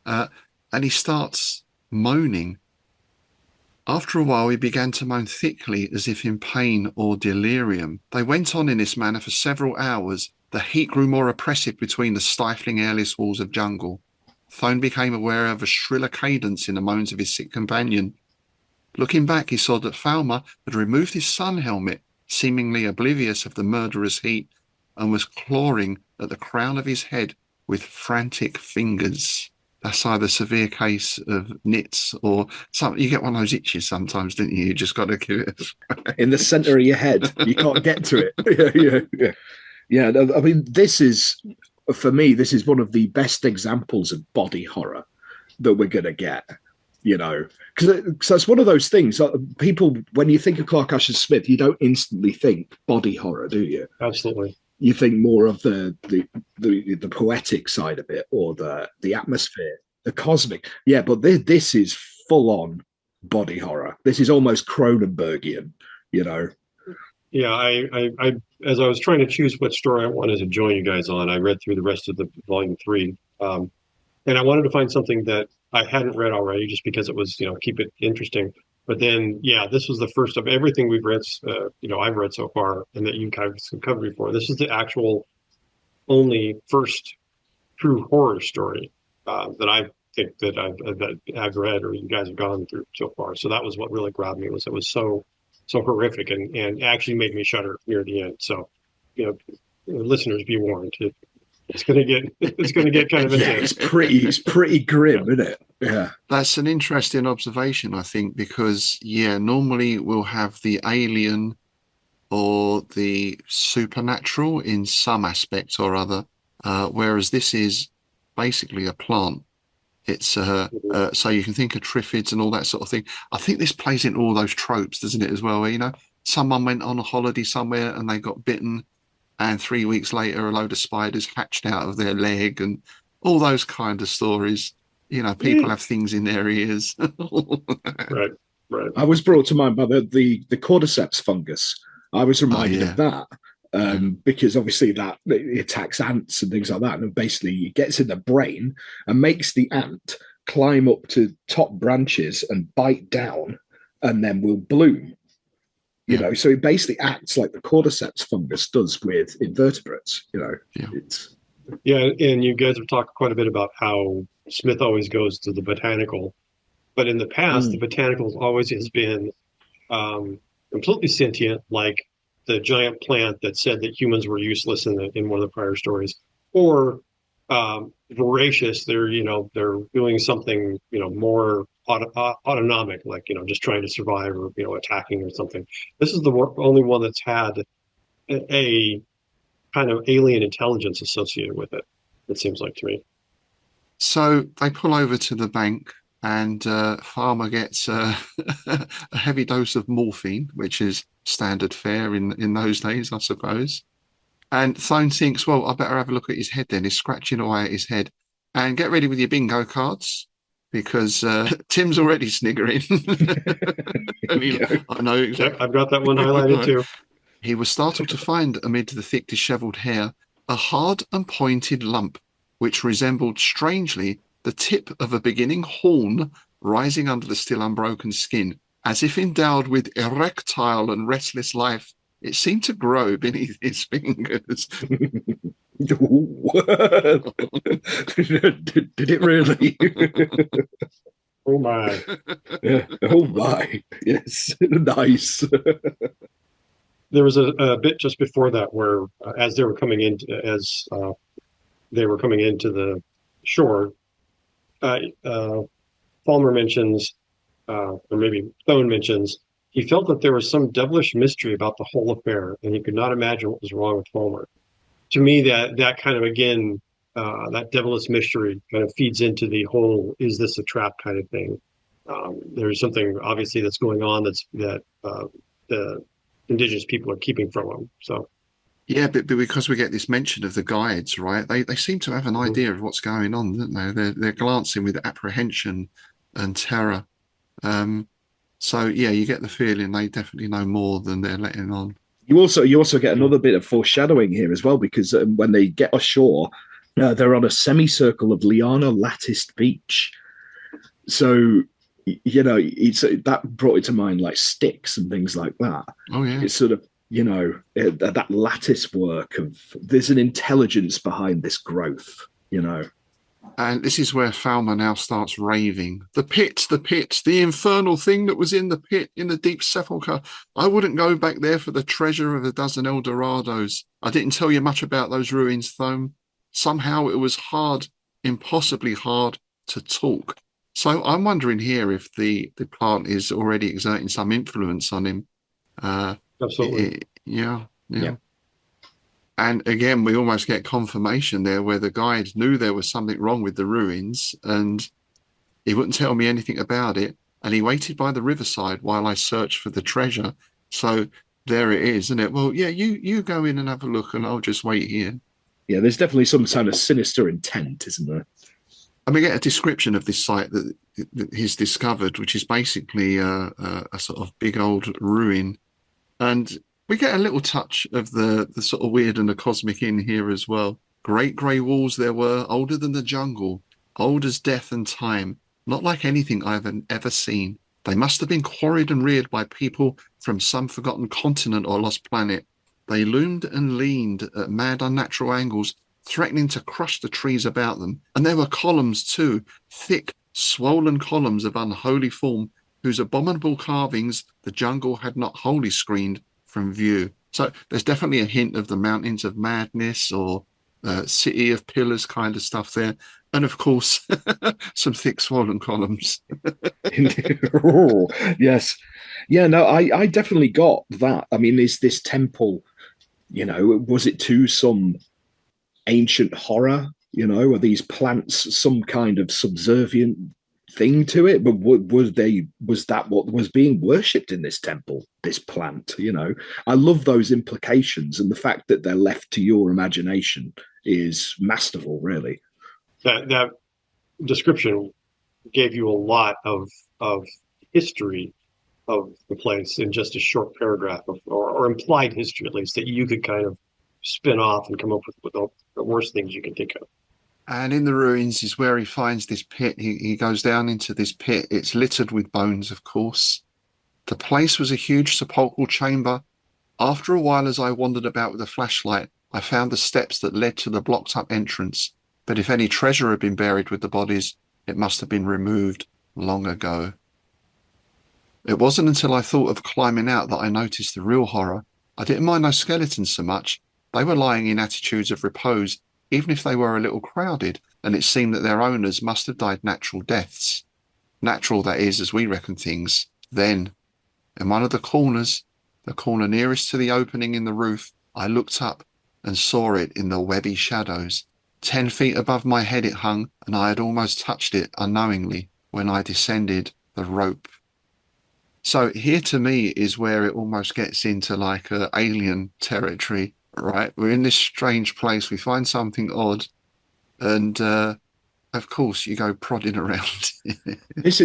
and he starts moaning. After a while, he began to moan thickly as if in pain or delirium. They went on in this manner for several hours. The heat grew more oppressive between the stifling, airless walls of jungle. Thone became aware of a shriller cadence in the moans of his sick companion. Looking back, he saw that Falmer had removed his sun helmet, seemingly oblivious of the murderous heat, and was clawing at the crown of his head with frantic fingers. That's either a severe case of nits or something. You get one of those itches sometimes, don't you? You just got to give it in the center of your head. You can't get to it. Yeah. I mean, this is, for me, this is one of the best examples of body horror that we're going to get, because it's one of those things. People, when you think of Clark Ashton Smith, you don't instantly think body horror, do you? Absolutely. You think more of the poetic side of it, or the atmosphere, the cosmic. Yeah, but this is full on body horror. This is almost Cronenbergian, Yeah, I as I was trying to choose what story I wanted to join you guys on, I read through the rest of the volume 3, and I wanted to find something that I hadn't read already, just because it was, keep it interesting. But then, yeah, this was the first of everything we've read, I've read so far, and that you guys have covered before. This is the actual only first true horror story that I think that I've read or you guys have gone through so far. So that was what really grabbed me. It was so horrific and actually made me shudder near the end. So, listeners, be warned. It's going to get kind of intense. It's pretty grim, isn't it? Yeah. That's an interesting observation, I think, because normally we'll have the alien or the supernatural in some aspect or other, whereas this is basically a plant. It's so you can think of triffids and all that sort of thing. I think this plays into all those tropes, doesn't it, as well? Where, someone went on a holiday somewhere and they got bitten, and 3 weeks later a load of spiders hatched out of their leg, and all those kind of stories. People have things in their ears. Right. I was brought to mind by the cordyceps fungus. I was reminded of that. Because obviously that it attacks ants and things like that, and basically it gets in the brain and makes the ant climb up to top branches and bite down, and then will bloom. So it basically acts like the cordyceps fungus does with invertebrates. And you guys have talked quite a bit about how Smith always goes to the botanical, but in the past, the botanical always has been completely sentient, like the giant plant that said that humans were useless in one of the prior stories, or voracious. They're doing something more autonomic, like just trying to survive or attacking or something. This is the only one that's had a kind of alien intelligence associated with it. It seems like to me. So they pull over to the bank, and Farmer gets a heavy dose of morphine, which is standard fare in those days, I suppose. And Thone thinks, well, I better have a look at his head then. He's scratching away at his head. And get ready with your bingo cards, because Tim's already sniggering. I know exactly. Yep, I've got that one highlighted too. He was startled to find, amid the thick dishevelled hair, a hard and pointed lump, which resembled strangely the tip of a beginning horn rising under the still unbroken skin. As if endowed with erectile and restless life, it seemed to grow beneath his fingers. Did it really? Oh my. Yeah. Oh my. Yes. Nice. There was a bit just before that where as they were coming into the shore, Falmer mentions, or maybe Thone mentions, he felt that there was some devilish mystery about the whole affair, and he could not imagine what was wrong with Falmer. To me, that kind of, again, that devilish mystery kind of feeds into the whole, is this a trap kind of thing. There's something obviously that's going on that the indigenous people are keeping from them. So. Yeah, but because we get this mention of the guides, right? They seem to have an idea of what's going on, don't they? They're glancing with apprehension and terror. So yeah, you get the feeling they definitely know more than they're letting on. You also get another bit of foreshadowing here as well, because when they get ashore, they're on a semicircle of liana latticed beach. So it's that brought it to mind, like sticks and things like that. Oh yeah, it's sort of that lattice work of there's an intelligence behind this growth. And this is where Falmer now starts raving. The pit, the infernal thing that was in the pit, in the deep sepulcher. I wouldn't go back there for the treasure of a dozen Eldorados. I didn't tell you much about those ruins, Thome. somehow it was hard, impossibly hard to talk. So I'm wondering here if the plant is already exerting some influence on him. Absolutely. Yeah. Yeah. And again, we almost get confirmation there where the guide knew there was something wrong with the ruins and he wouldn't tell me anything about it. And he waited by the riverside while I searched for the treasure. So there it is, isn't it? Well, yeah, you go in and have a look and I'll just wait here. Yeah, there's definitely some kind of sinister intent, isn't there? And we get a description of this site that he's discovered, which is basically a sort of big old ruin. And we get a little touch of the sort of weird and the cosmic in here as well. Great grey walls there were, older than the jungle, old as death and time, not like anything I've ever seen. They must have been quarried and reared by people from some forgotten continent or lost planet. They loomed and leaned at mad, unnatural angles, threatening to crush the trees about them. And there were columns too, thick, swollen columns of unholy form, whose abominable carvings the jungle had not wholly screened from view. So there's definitely a hint of the mountains of madness or city of pillars kind of stuff there. And of course, some thick swollen columns. Oh, yes. Yeah, no, I definitely got that. I mean, is this temple, was it to some ancient horror? Are these plants some kind of subservient thing to it? But was that what was being worshipped in this temple, this plant? I love those implications, and the fact that they're left to your imagination is masterful, really. That description gave you a lot of history of the place in just a short paragraph or implied history, at least, that you could kind of spin off and come up with the worst things you can think of. And in the ruins is where he finds this pit. He goes down into this pit. It's littered with bones, of course. The place was a huge sepulchral chamber. After a while, as I wandered about with a flashlight, I found the steps that led to the blocked up entrance. But if any treasure had been buried with the bodies, it must have been removed long ago. It wasn't until I thought of climbing out that I noticed the real horror. I didn't mind those skeletons so much. They were lying in attitudes of repose, even if they were a little crowded, and it seemed that their owners must have died natural deaths. Natural, that is, as we reckon things. Then, in one of the corners, the corner nearest to the opening in the roof, I looked up and saw it in the webby shadows. 10 feet above my head it hung, and I had almost touched it unknowingly when I descended the rope. So here to me is where it almost gets into like alien territory, right? We're in this strange place, we find something odd, and of course you go prodding around. This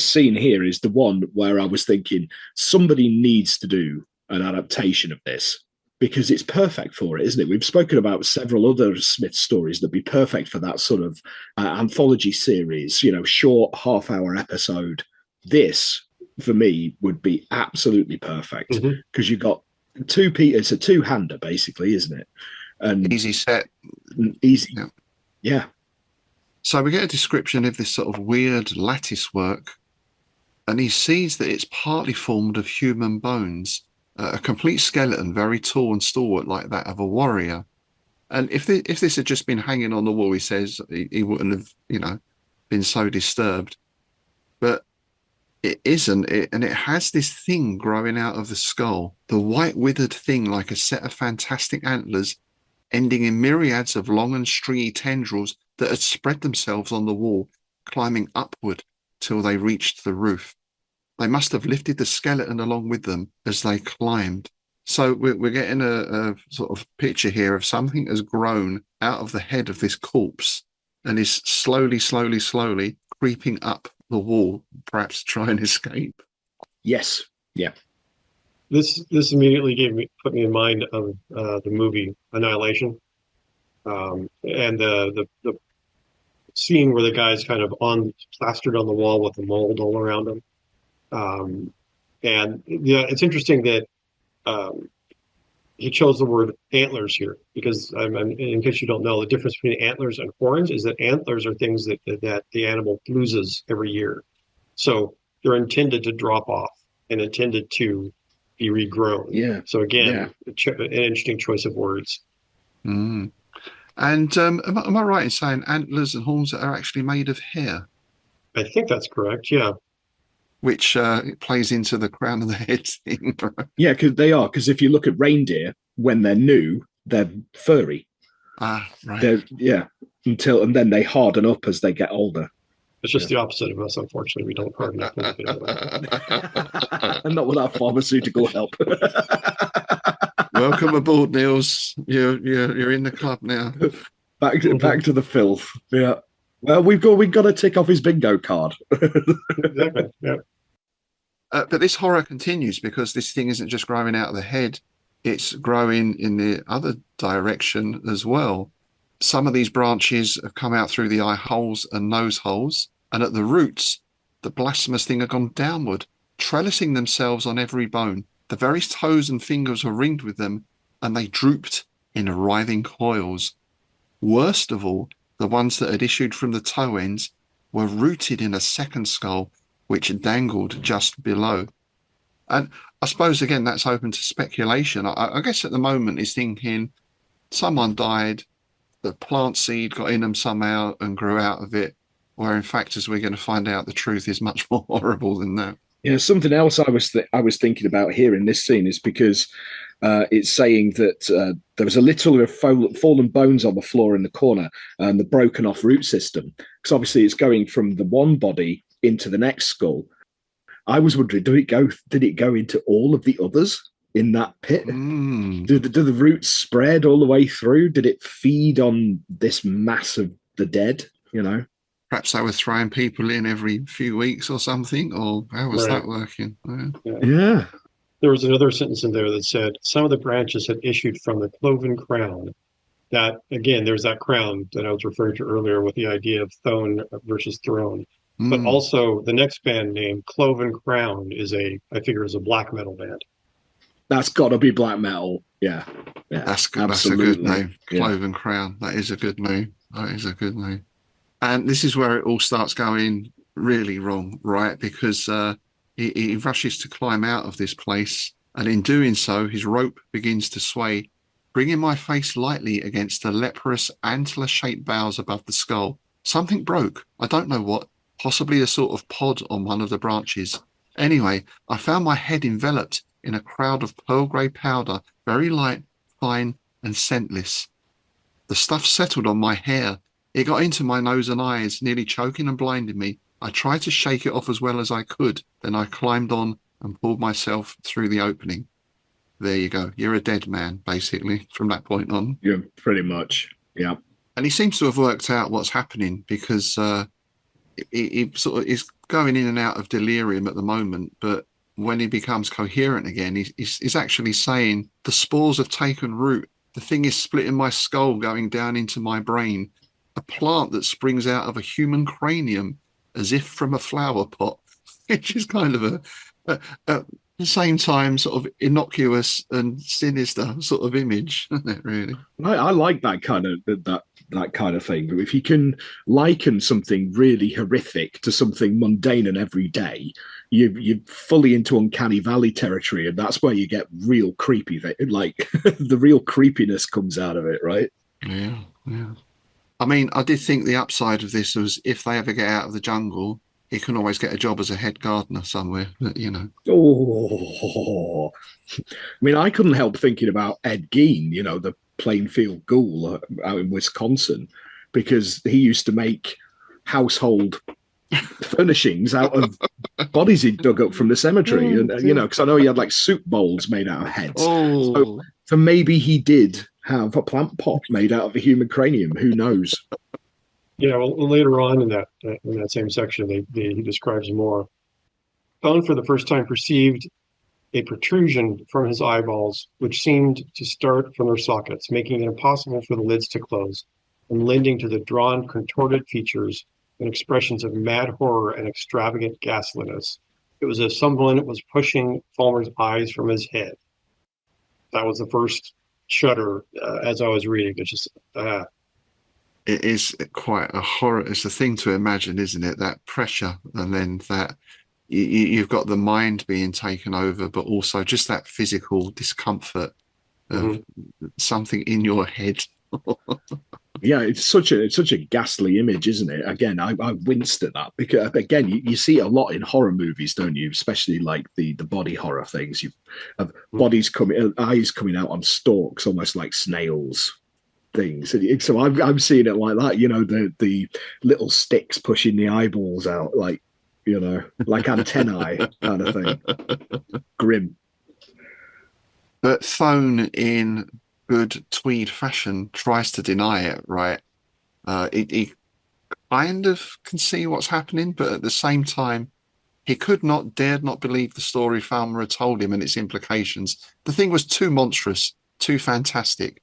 scene here is the one where I was thinking somebody needs to do an adaptation of this, because it's perfect for it, isn't it? We've spoken about several other Smith stories that'd be perfect for that sort of anthology series, short half-hour episode. This, for me, would be absolutely perfect, because you've got it's a two-hander, basically, isn't it? And easy set. Easy. Yeah. So we get a description of this sort of weird lattice work, and he sees that it's partly formed of human bones. A complete skeleton, very tall and stalwart like that of a warrior. And if this had just been hanging on the wall, he says, he wouldn't have, been so disturbed. But it isn't, and it has this thing growing out of the skull, the white withered thing like a set of fantastic antlers, ending in myriads of long and stringy tendrils that had spread themselves on the wall, climbing upward till they reached the roof. They must have lifted the skeleton along with them as they climbed. So we're getting a sort of picture here of something has grown out of the head of this corpse and is slowly creeping up the wall, perhaps to try and escape. Yes. Yeah. This immediately put me in mind of the movie Annihilation, and the scene where the guy's kind of plastered on the wall with the mold all around him. And it's interesting that he chose the word antlers here, because in case you don't know, the difference between antlers and horns is that antlers are things that the animal loses every year. So they're intended to drop off and intended to be regrown. Yeah. So again, an interesting choice of words. Mm. And am I right in saying antlers and horns that are actually made of hair, I think that's correct. Yeah. which it plays into the crown of the head thing? Yeah, because if you look at reindeer when they're new, they're furry. Ah, right. And then they harden up as they get older. It's just the opposite of us, unfortunately. We don't harden up. And not without pharmaceutical help. Welcome aboard, Nils. You're in the club now. Back to the filth. Yeah. Well, we've got to tick off his bingo card. Exactly. Yeah. But this horror continues because this thing isn't just growing out of the head; it's growing in the other direction as well. Some of these branches have come out through the eye holes and nose holes, and at the roots, the blasphemous thing had gone downward, trellising themselves on every bone. The very toes and fingers were ringed with them, and they drooped in writhing coils. Worst of all, the ones that had issued from the toe ends were rooted in a second skull, which dangled just below. And I suppose, again, that's open to speculation. I guess at the moment he's thinking someone died, the plant seed got in them somehow and grew out of it, where in fact, as we're going to find out, the truth is much more horrible than that. Yeah, something else I was thinking about here in this scene is because it's saying that there was a little of fallen bones on the floor in the corner and the broken off root system. Because obviously it's going from the one body into the next skull. I was wondering, did it go into all of the others in that pit? Do the roots spread all the way through? Did it feed on this mass of the dead? Perhaps they were throwing people in every few weeks or something, or how was that working? Yeah. There was another sentence in there that said, some of the branches had issued from the cloven crown. That, again, there's that crown that I was referring to earlier with the idea of thone versus throne. But also the next band name, Cloven Crown, I figure is a black metal band. That's got to be black metal. Yeah. That's a good name. Cloven Crown. That is a good name. And this is where it all starts going really wrong, right? Because he rushes to climb out of this place, and in doing so, his rope begins to sway, bringing my face lightly against the leprous antler-shaped boughs above the skull. Something broke. I don't know what. Possibly a sort of pod on one of the branches. Anyway, I found my head enveloped in a cloud of pearl grey powder, very light, fine, and scentless. The stuff settled on my hair. It got into my nose and eyes, nearly choking and blinding me. I tried to shake it off as well as I could. Then I climbed on and pulled myself through the opening. There you go. You're a dead man, basically, from that point on. Yeah, pretty much. Yeah. And he seems to have worked out what's happening because he sort of is going in and out of delirium at the moment, but when he becomes coherent again, he's actually saying the spores have taken root. The thing is splitting my skull, going down into my brain. A plant that springs out of a human cranium as if from a flower pot, which is kind of at the same time sort of innocuous and sinister sort of image, isn't it, really? I like that kind of thing. If you can liken something really horrific to something mundane and everyday, you're fully into uncanny valley territory, and that's where you get real creepy. Like the real creepiness comes out of it, right? Yeah. I mean, I did think the upside of this was if they ever get out of the jungle, he can always get a job as a head gardener somewhere, Oh, I mean, I couldn't help thinking about Ed Gein, the Plainfield Ghoul out in Wisconsin, because he used to make household furnishings out of bodies he'd dug up from the cemetery. And, because I know he had like soup bowls made out of heads. Oh. So maybe he did have a plant pot made out of a human cranium. Who knows? Yeah, well, later on in that same section, he describes more. Bone for the first time perceived a protrusion from his eyeballs, which seemed to start from their sockets, making it impossible for the lids to close, and lending to the drawn, contorted features and expressions of mad horror and extravagant ghastliness. It was as someone was pushing Fulmer's eyes from his head. That was the first shudder as I was reading. It's just It is quite a horror. It's a thing to imagine, isn't it? That pressure, and then that you've got the mind being taken over, but also just that physical discomfort of something in your head. Yeah, it's such a ghastly image, isn't it? Again, I winced at that because again, you see it a lot in horror movies, don't you? Especially like the body horror things. You have bodies coming, eyes coming out on stalks, almost like snails. Things. So I'm seeing it like that. You know, the little sticks pushing the eyeballs out, like like antennae kind of thing. Grim. But Thone, in good Tweed fashion, tries to deny it, right? He kind of can see what's happening, but at the same time, he dared not believe the story Falmer had told him and its implications. The thing was too monstrous, too fantastic.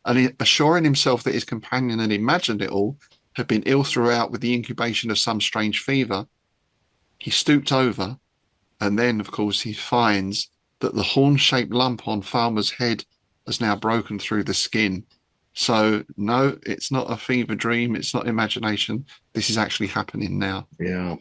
And assuring himself that his companion had imagined it all, had been ill throughout with the incubation of some strange fever, he stooped over, and then, of course, he finds that the horn-shaped lump on Falmer's head has now broken through the skin. So, no, it's not a fever dream. It's not imagination. This is actually happening now. Yeah.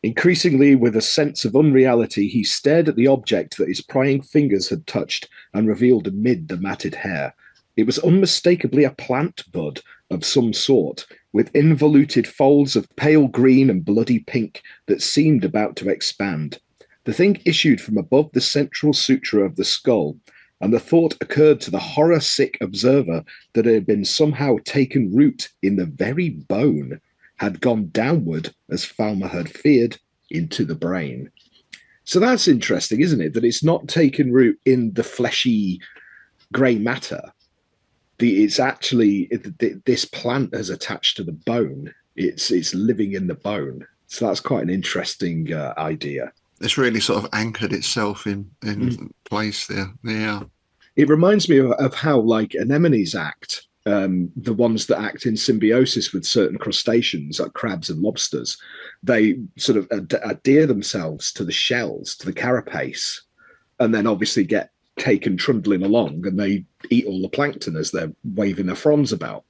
Increasingly, with a sense of unreality, he stared at the object that his prying fingers had touched and revealed amid the matted hair. It was unmistakably a plant bud of some sort, with involuted folds of pale green and bloody pink that seemed about to expand. The thing issued from above the central suture of the skull, and the thought occurred to the horror-sick observer that it had been somehow taken root in the very bone, had gone downward, as Falmer had feared, into the brain. So that's interesting, isn't it? That it's not taken root in the fleshy grey matter. It's actually this plant has attached to the bone. It's living in the bone. So that's quite an interesting idea. It's really sort of anchored itself in place there. Yeah. It reminds me of how, like, anemones act, the ones that act in symbiosis with certain crustaceans, like crabs and lobsters. They sort of adhere themselves to the shells, to the carapace, and then obviously get taken trundling along, and they eat all the plankton as they're waving their fronds about.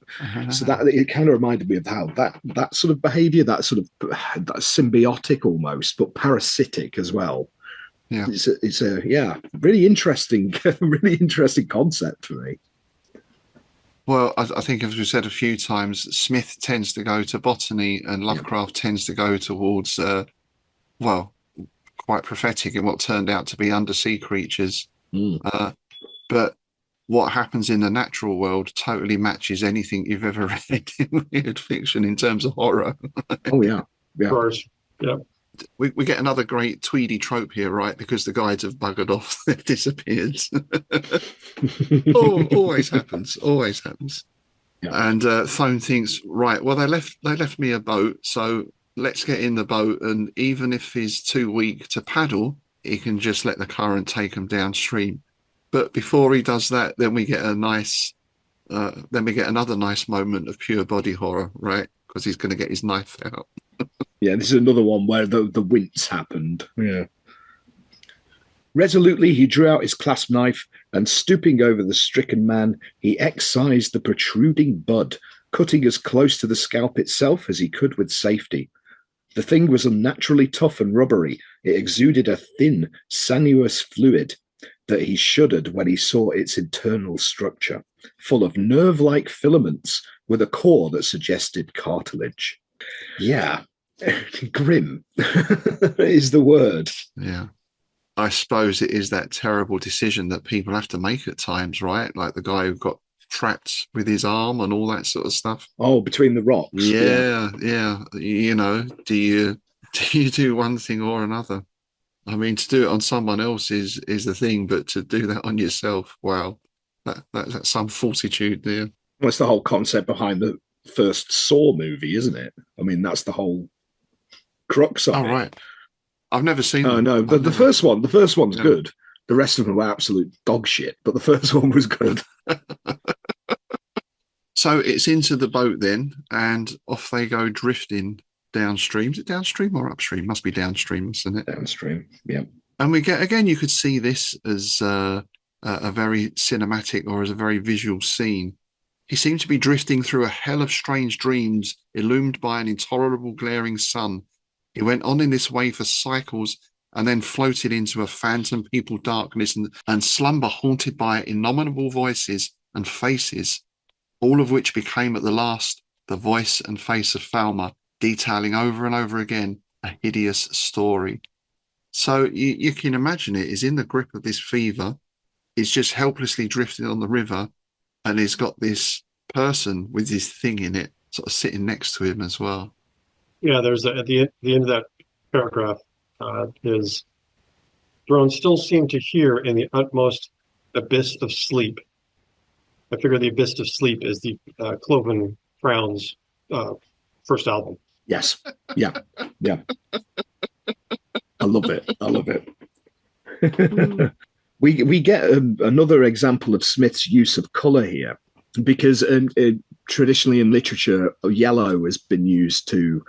So that it kind of reminded me of how that sort of behavior, that sort of that symbiotic almost, but parasitic as well. Yeah, it's a really interesting concept for me. Well, I think, as we said a few times, Smith tends to go to botany, and Lovecraft tends to go towards quite prophetic in what turned out to be undersea creatures. But what happens in the natural world totally matches anything you've ever read in weird fiction in terms of horror. Oh yeah. Of course. Yeah. We get another great Tweedy trope here, right? Because the guides have buggered off, they've disappeared. Always happens. Yeah. And Thone thinks, right, well, they left me a boat, so let's get in the boat, and even if he's too weak to paddle, he can just let the current take him downstream. But before he does that, then we get another nice moment of pure body horror, right? Because he's going to get his knife out. Yeah, this is another one where the wince happened. Yeah. Resolutely, he drew out his clasp knife, and stooping over the stricken man, he excised the protruding bud, cutting as close to the scalp itself as he could with safety. The thing was unnaturally tough and rubbery. It exuded a thin, sanious fluid that he shuddered when he saw its internal structure, full of nerve-like filaments with a core that suggested cartilage. Yeah, grim is the word. Yeah. I suppose it is that terrible decision that people have to make at times, right? Like the guy who got trapped with his arm and all that sort of stuff. Oh, between the rocks. Yeah. You know, do you do one thing or another? I mean, to do it on someone else is the thing, but to do that on yourself, wow, that's some fortitude there. Well, it's the whole concept behind the first Saw movie, isn't it? I mean, that's the whole crux of it. Right. I've never seen them. No, but the first one's good. The rest of them were absolute dog shit, but the first one was good. So it's into the boat then, and off they go drifting downstream. Is it downstream or upstream? Must be downstream, isn't it? Downstream, yeah. And we get, again, you could see this as a very cinematic or as a very visual scene. He seemed to be drifting through a hell of strange dreams, illumined by an intolerable glaring sun. He went on in this way for cycles and then floated into a phantom peopled darkness and slumber haunted by innominable voices and faces. all of which became at the last the voice and face of Falmer, detailing over and over again a hideous story. So you can imagine it is in the grip of this fever. It's just helplessly drifting on the river, and he's got this person with his thing in it sort of sitting next to him as well. Yeah, there's at the end of that paragraph is drones still seem to hear in the utmost abyss of sleep. I figure the abyss of sleep is the Cloven Crown's first album. Yes. Yeah. Yeah. I love it. I love it. We get another example of Smith's use of color here, because traditionally in literature, yellow has been used to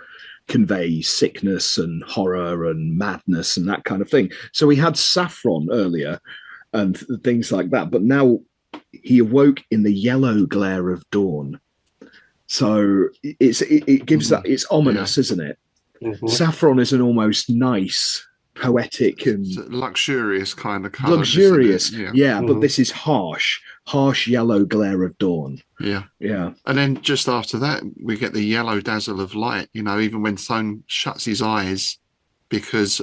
convey sickness and horror and madness and that kind of thing. So we had saffron earlier and things like that, but now he awoke in the yellow glare of dawn. So it gives that, it's ominous, isn't it? Mm-hmm. Saffron is an almost nice, poetic and luxurious kind of color. Luxurious, yeah, but this is harsh yellow glare of dawn. Yeah. And then just after that, we get the yellow dazzle of light. You know, even when Thone shuts his eyes because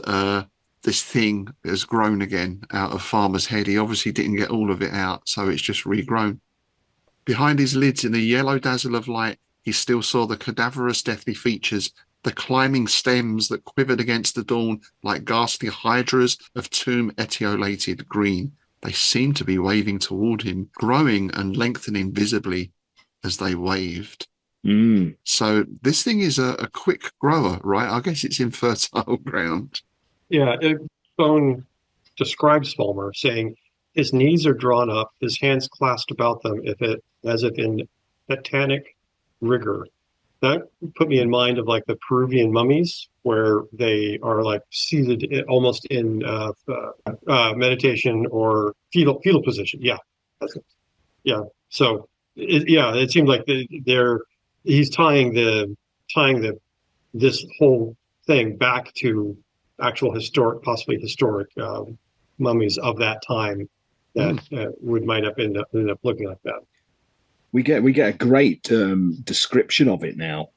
this thing has grown again out of Farmer's head. He obviously didn't get all of it out, so it's just regrown. Behind his lids, in the yellow dazzle of light, he still saw the cadaverous, deathly features, the climbing stems that quivered against the dawn like ghastly hydras of tomb etiolated green. They seemed to be waving toward him, growing and lengthening visibly as they waved. So this thing is a quick grower, right? I guess it's in fertile ground. Yeah, Thone describes Falmer saying, his knees are drawn up, his hands clasped about them, as if in tetanic rigor. That put me in mind of like the Peruvian mummies, where they are like seated almost in meditation or fetal position. Yeah, that's it. Yeah. So it seems like he's tying this whole thing back to actual possibly historic mummies of that time that might have ended up looking like that. We get a great description of it now.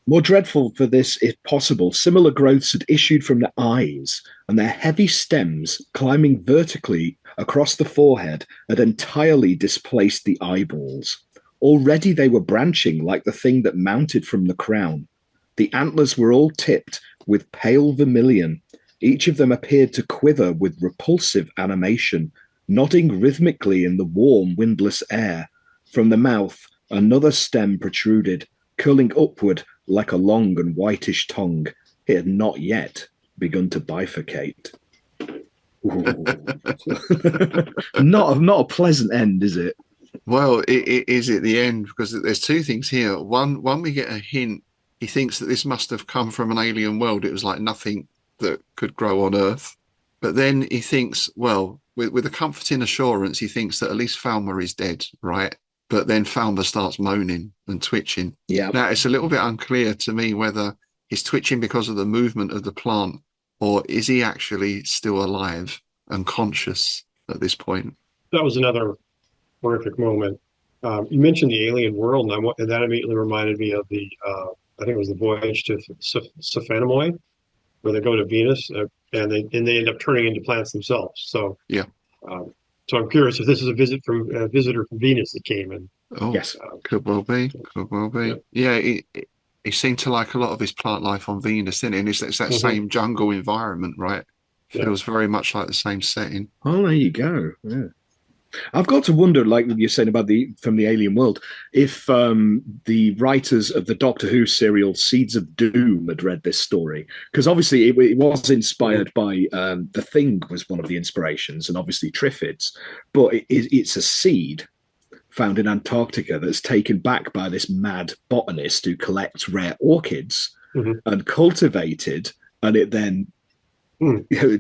More dreadful for this, if possible, similar growths had issued from the eyes, and their heavy stems, climbing vertically across the forehead, had entirely displaced the eyeballs. Already they were branching like the thing that mounted from the crown. The antlers were all tipped with pale vermilion. Each of them appeared to quiver with repulsive animation, nodding rhythmically in the warm, windless air. From the mouth, another stem protruded, curling upward like a long and whitish tongue. It had not yet begun to bifurcate. Not a pleasant end, is it? Well, it is at the end, because there's two things here. One, we get a hint. He thinks that this must have come from an alien world. It was like nothing that could grow on Earth. But then he thinks, well, with a comforting assurance, he thinks that at least Falmer is dead, right? But then Falmer starts moaning and twitching. Yeah. Now, it's a little bit unclear to me whether he's twitching because of the movement of the plant, or is he actually still alive and conscious at this point? That was another horrific moment. You mentioned the alien world, and that immediately reminded me of the, I think it was the voyage to Sephanamoi, where they go to Venus and they end up turning into plants themselves. So yeah. So I'm curious if this is a visitor from Venus that came in. Oh, yes, could well be. Could well be. Yeah, he seemed to like a lot of his plant life on Venus, didn't he? And it's that same jungle environment, right? Feels very much like the same setting. Oh, there you go. Yeah. I've got to wonder, like you're saying about from the alien world, if the writers of the Doctor Who serial Seeds of Doom had read this story, because obviously it was inspired by The Thing was one of the inspirations, and obviously Triffids, but it's a seed found in Antarctica that's taken back by this mad botanist who collects rare orchids and cultivated, and it then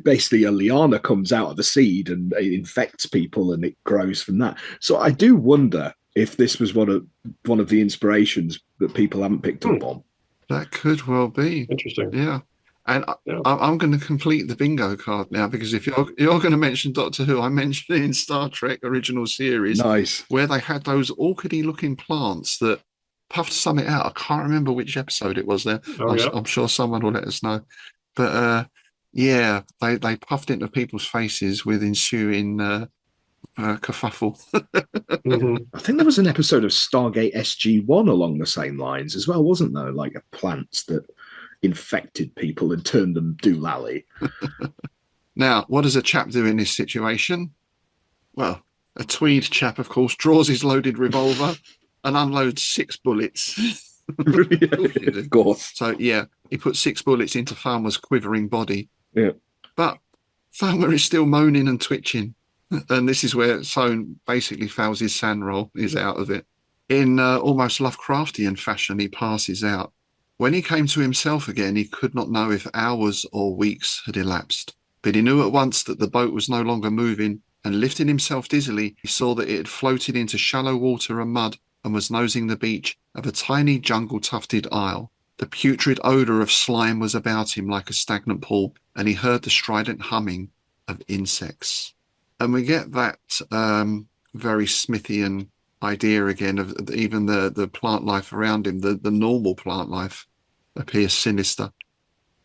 basically a liana comes out of the seed and it infects people and it grows from that. So I do wonder if this was one of the inspirations that people haven't picked up on. That could well be interesting. Yeah. And Yeah. I'm going to complete the bingo card now, because if you're going to mention Doctor Who, I mentioned it in Star Trek original series, Nice. where they had those orchidy looking plants that puffed something out. I can't remember which episode it was there. Oh, yeah. I'm sure someone will let us know. But yeah, they puffed into people's faces with ensuing kerfuffle. Hmm. I think there was an episode of Stargate SG-1 along the same lines as well, wasn't there? Like plants that infected people and turned them doolally. Now, what does a chap do in this situation? Well, a tweed chap, of course, draws his loaded revolver and unloads 6 bullets. Of course. So, yeah, he put 6 bullets into Falmer's quivering body. Yeah. But Falmer is still moaning and twitching. And this is where Soane basically fails his sand roll. He's out of it. In almost Lovecraftian fashion, he passes out. When he came to himself again, he could not know if hours or weeks had elapsed. But he knew at once that the boat was no longer moving, and lifting himself dizzily, he saw that it had floated into shallow water and mud and was nosing the beach of a tiny jungle-tufted isle. The putrid odour of slime was about him like a stagnant pool, and he heard the strident humming of insects. And we get that very Smithian idea again of even the plant life around him. The normal plant life appears sinister.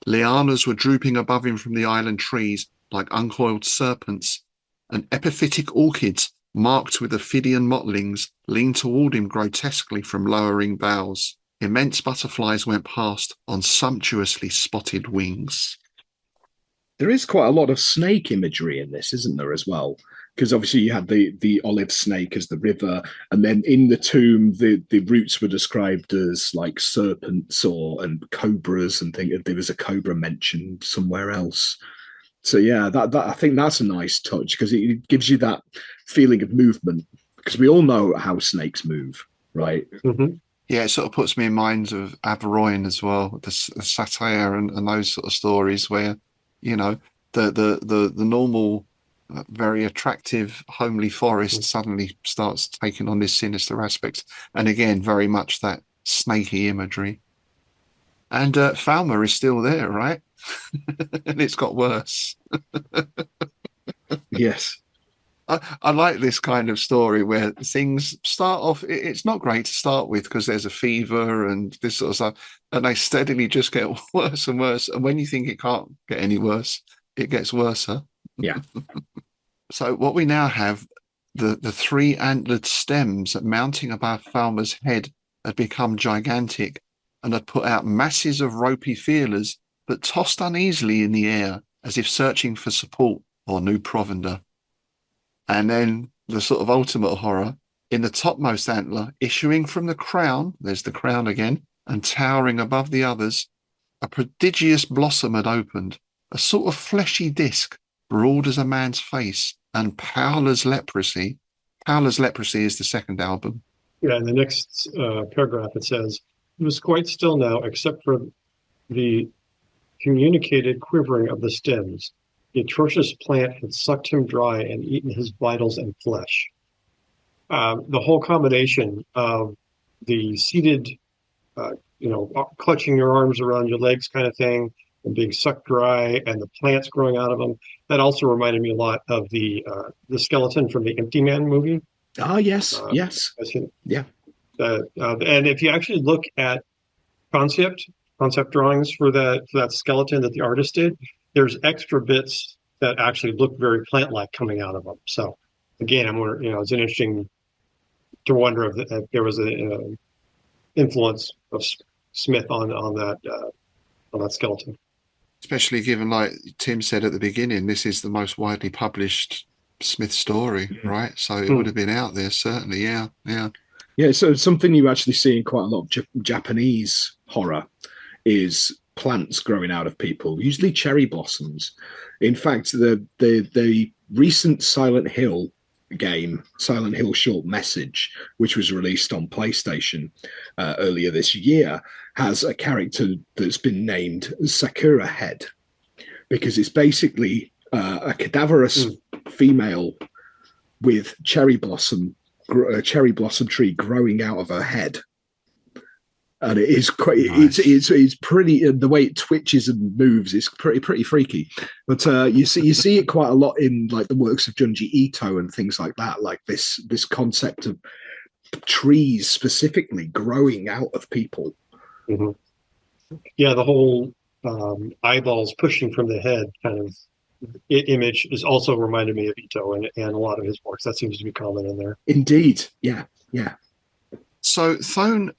Lianas were drooping above him from the island trees like uncoiled serpents, and epyphitic orchids marked with ophidian mottlings leaned toward him grotesquely from lowering boughs. Immense butterflies went past on sumptuously spotted wings. There is quite a lot of snake imagery in this, isn't there, as well? Because obviously you had the olive snake as the river, and then in the tomb the roots were described as like serpents and cobras, and there was a cobra mentioned somewhere else. So yeah, that I think that's a nice touch, because it gives you that feeling of movement, because we all know how snakes move, right? Mm-hmm. Yeah, it sort of puts me in mind of Averoigne as well, the satire and those sort of stories where, you know, the normal, very attractive, homely forest suddenly starts taking on this sinister aspect. And again, very much that snaky imagery. And Falmer is still there, right? And it's got worse. Yes. I like this kind of story where things start off, it's not great to start with because there's a fever and this sort of stuff, and they steadily just get worse and worse. And when you think it can't get any worse, it gets worse. Yeah. So what we now have, the 3 antlered stems mounting above Falmer's head had become gigantic and had put out masses of ropey feelers that tossed uneasily in the air as if searching for support or new provender. And then the sort of ultimate horror, in the topmost antler, issuing from the crown, there's the crown again, and towering above the others, a prodigious blossom had opened, a sort of fleshy disc, broad as a man's face, and pale as leprosy. Pale as Leprosy is the second album. Yeah, in the next paragraph it says, "It was quite still now, except for the communicated quivering of the stems. The atrocious plant had sucked him dry and eaten his vitals and flesh." The whole combination of the seated, clutching your arms around your legs kind of thing, and being sucked dry, and the plants growing out of them, that also reminded me a lot of the skeleton from the Empty Man movie. Ah, yes, yes. Yeah. And if you actually look at concept drawings for that skeleton that the artist did, there's extra bits that actually look very plant-like coming out of them. So again, it's interesting to wonder if there was an influence of Smith on that skeleton. Especially given, like Tim said at the beginning, this is the most widely published Smith story, right? So it would have been out there, certainly. Yeah. Yeah, so something you actually see in quite a lot of Japanese horror is plants growing out of people, usually cherry blossoms. In fact, the recent Silent Hill game, Silent Hill Short Message, which was released on PlayStation earlier this year, has a character that's been named Sakura Head, because it's basically a cadaverous female with cherry blossom tree growing out of her head. And it is quite Nice. it's pretty, the way it twitches and moves is pretty freaky. But you see it quite a lot in like the works of Junji Ito and things like that, like this concept of trees specifically growing out of people. Mm-hmm. Yeah, the whole eyeballs pushing from the head kind of image is also reminded me of Ito and a lot of his works. That seems to be common in there. Indeed, yeah. So Thone,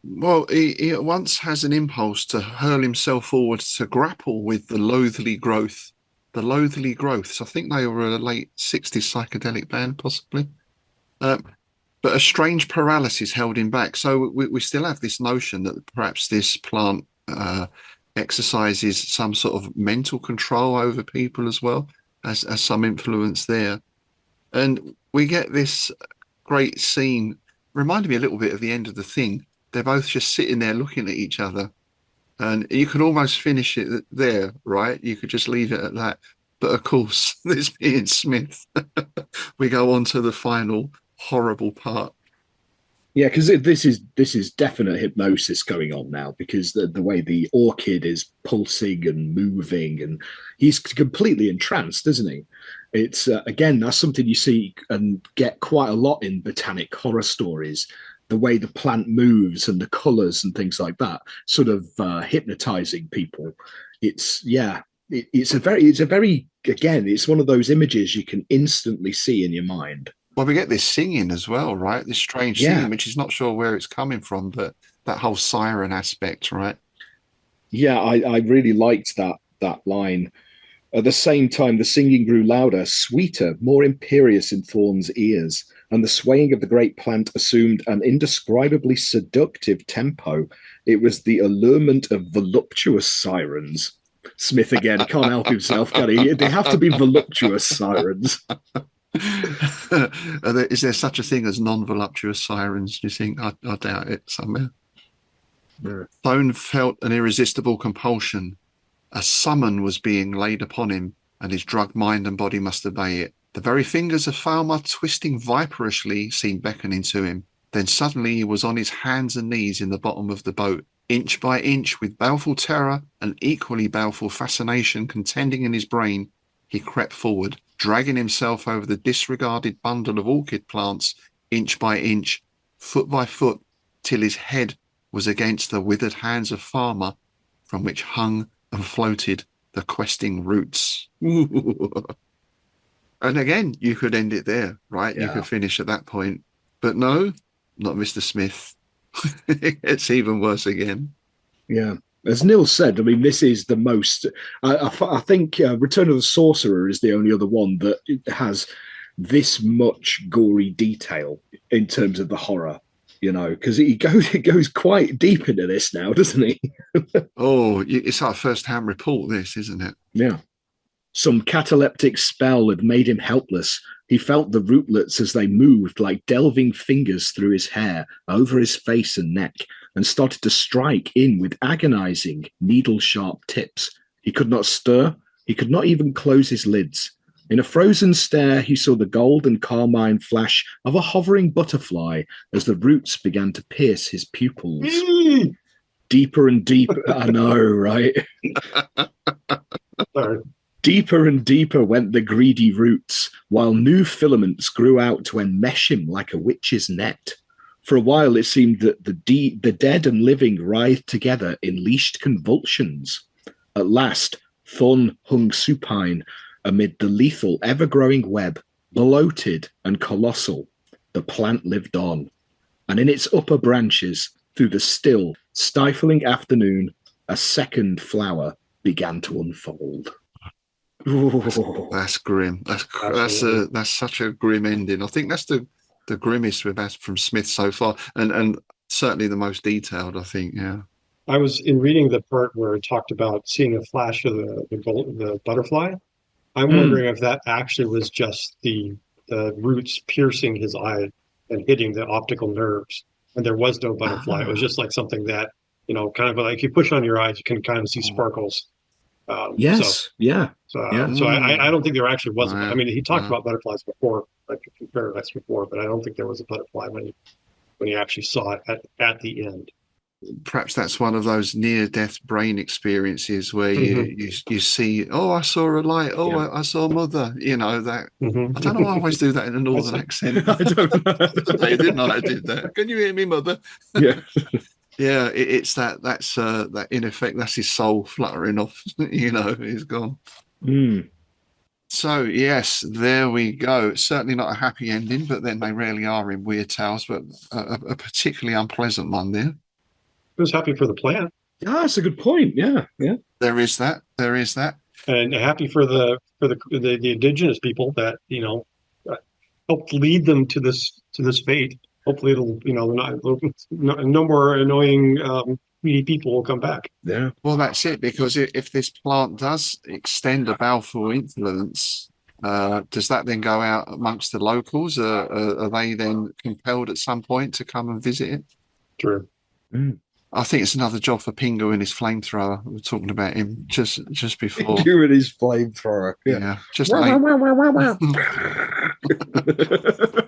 well, he at once has an impulse to hurl himself forward to grapple with the Loathly Growth. The Loathly Growths. I think they were a late 60s psychedelic band, possibly. But a strange paralysis held him back. So we still have this notion that perhaps this plant exercises some sort of mental control over people as well, as some influence there. And we get this great scene, reminded me a little bit of the end of The Thing. They're both just sitting there looking at each other. And you could almost finish it there, right? You could just leave it at that. But of course, this being Smith, we go on to the final horrible part. Yeah, because this is definite hypnosis going on now, because the way the orchid is pulsing and moving, and he's completely entranced, isn't he? It's again, that's something you see and get quite a lot in botanic horror stories. The way the plant moves and the colours and things like that, sort of hypnotizing people. It's a very again, it's one of those images you can instantly see in your mind. Well, we get this singing as well, right? This strange singing, which is not sure where it's coming from, but that whole siren aspect, right? Yeah, I really liked that line. At the same time, the singing grew louder, sweeter, more imperious in Thorne's ears, and the swaying of the great plant assumed an indescribably seductive tempo. It was the allurement of voluptuous sirens. Smith again can't help himself, can he? They have to be voluptuous sirens. Is there such a thing as non-voluptuous sirens? Do you think? I doubt it somewhere. Yeah. Thone felt an irresistible compulsion. A summon was being laid upon him, and his drugged mind and body must obey it. The very fingers of Falmer, twisting viperishly, seemed beckoning to him. Then suddenly he was on his hands and knees in the bottom of the boat. Inch by inch, with baleful terror and equally baleful fascination contending in his brain, he crept forward, dragging himself over the disregarded bundle of orchid plants, inch by inch, foot by foot, till his head was against the withered hands of Falmer, from which hung and floated the questing roots. And again, you could end it there, right? Yeah. You could finish at that point. But no, not Mr. Smith. It's even worse again. Yeah. As Nils said, I mean, this is the most... I think Return of the Sorcerer is the only other one that has this much gory detail in terms of the horror, you know, because it goes quite deep into this now, doesn't he? Oh, it's our first-hand report, this, isn't it? Yeah. Some cataleptic spell had made him helpless. He felt the rootlets as they moved like delving fingers through his hair, over his face and neck, and started to strike in with agonizing, needle-sharp tips. He could not stir. He could not even close his lids. In a frozen stare, he saw the gold and carmine flash of a hovering butterfly as the roots began to pierce his pupils. Deeper and deeper. I know, right? Sorry. Deeper and deeper went the greedy roots, while new filaments grew out to enmesh him like a witch's net. For a while, it seemed that the dead and living writhed together in leashed convulsions. At last, Thorne hung supine amid the lethal, ever-growing web, bloated and colossal. The plant lived on, and in its upper branches, through the still, stifling afternoon, a second flower began to unfold. That's grim. That's such a grim ending. I think that's the grimmest we've had from Smith so far, and certainly the most detailed, I think. Yeah. I was in reading the part where it talked about seeing a flash of the butterfly. I'm wondering if that actually was just the roots piercing his eye and hitting the optical nerves, and there was no butterfly. It was just like something that, you know, kind of like you push on your eyes, you can kind of see sparkles. Yes. So I don't think there actually was. I mean, he talked about butterflies before, like paradise before, but I don't think there was a butterfly when he actually saw it at the end. perhaps that's one of those near-death brain experiences where Mhm. you see, oh, I saw a light, oh, Yeah. I saw Mother, that. I don't know why I always Mhm. do that in a northern That's- accent. I don't know. Today, didn't I? I did that. Can you hear me, Mother? Yeah. Yeah, it's that in effect, that's his soul fluttering off, he's gone. Mm. So yes, there we go. Certainly not a happy ending, but then they rarely are in Weird Tales, but a particularly unpleasant one there. I was happy for the plant Ah, that's a good point. Yeah. Yeah. There is that. There is that. and happy for the indigenous people that helped lead them to this fate. Hopefully, it'll no more annoying greedy people will come back. Yeah. Well, that's it, because if this plant does extend a baleful influence, does that then go out amongst the locals? Are they then compelled at some point to come and visit it? True. Mm. I think it's another job for Pingu and his flamethrower. We were talking about him just before. You and his flamethrower. Yeah. Yeah, just like.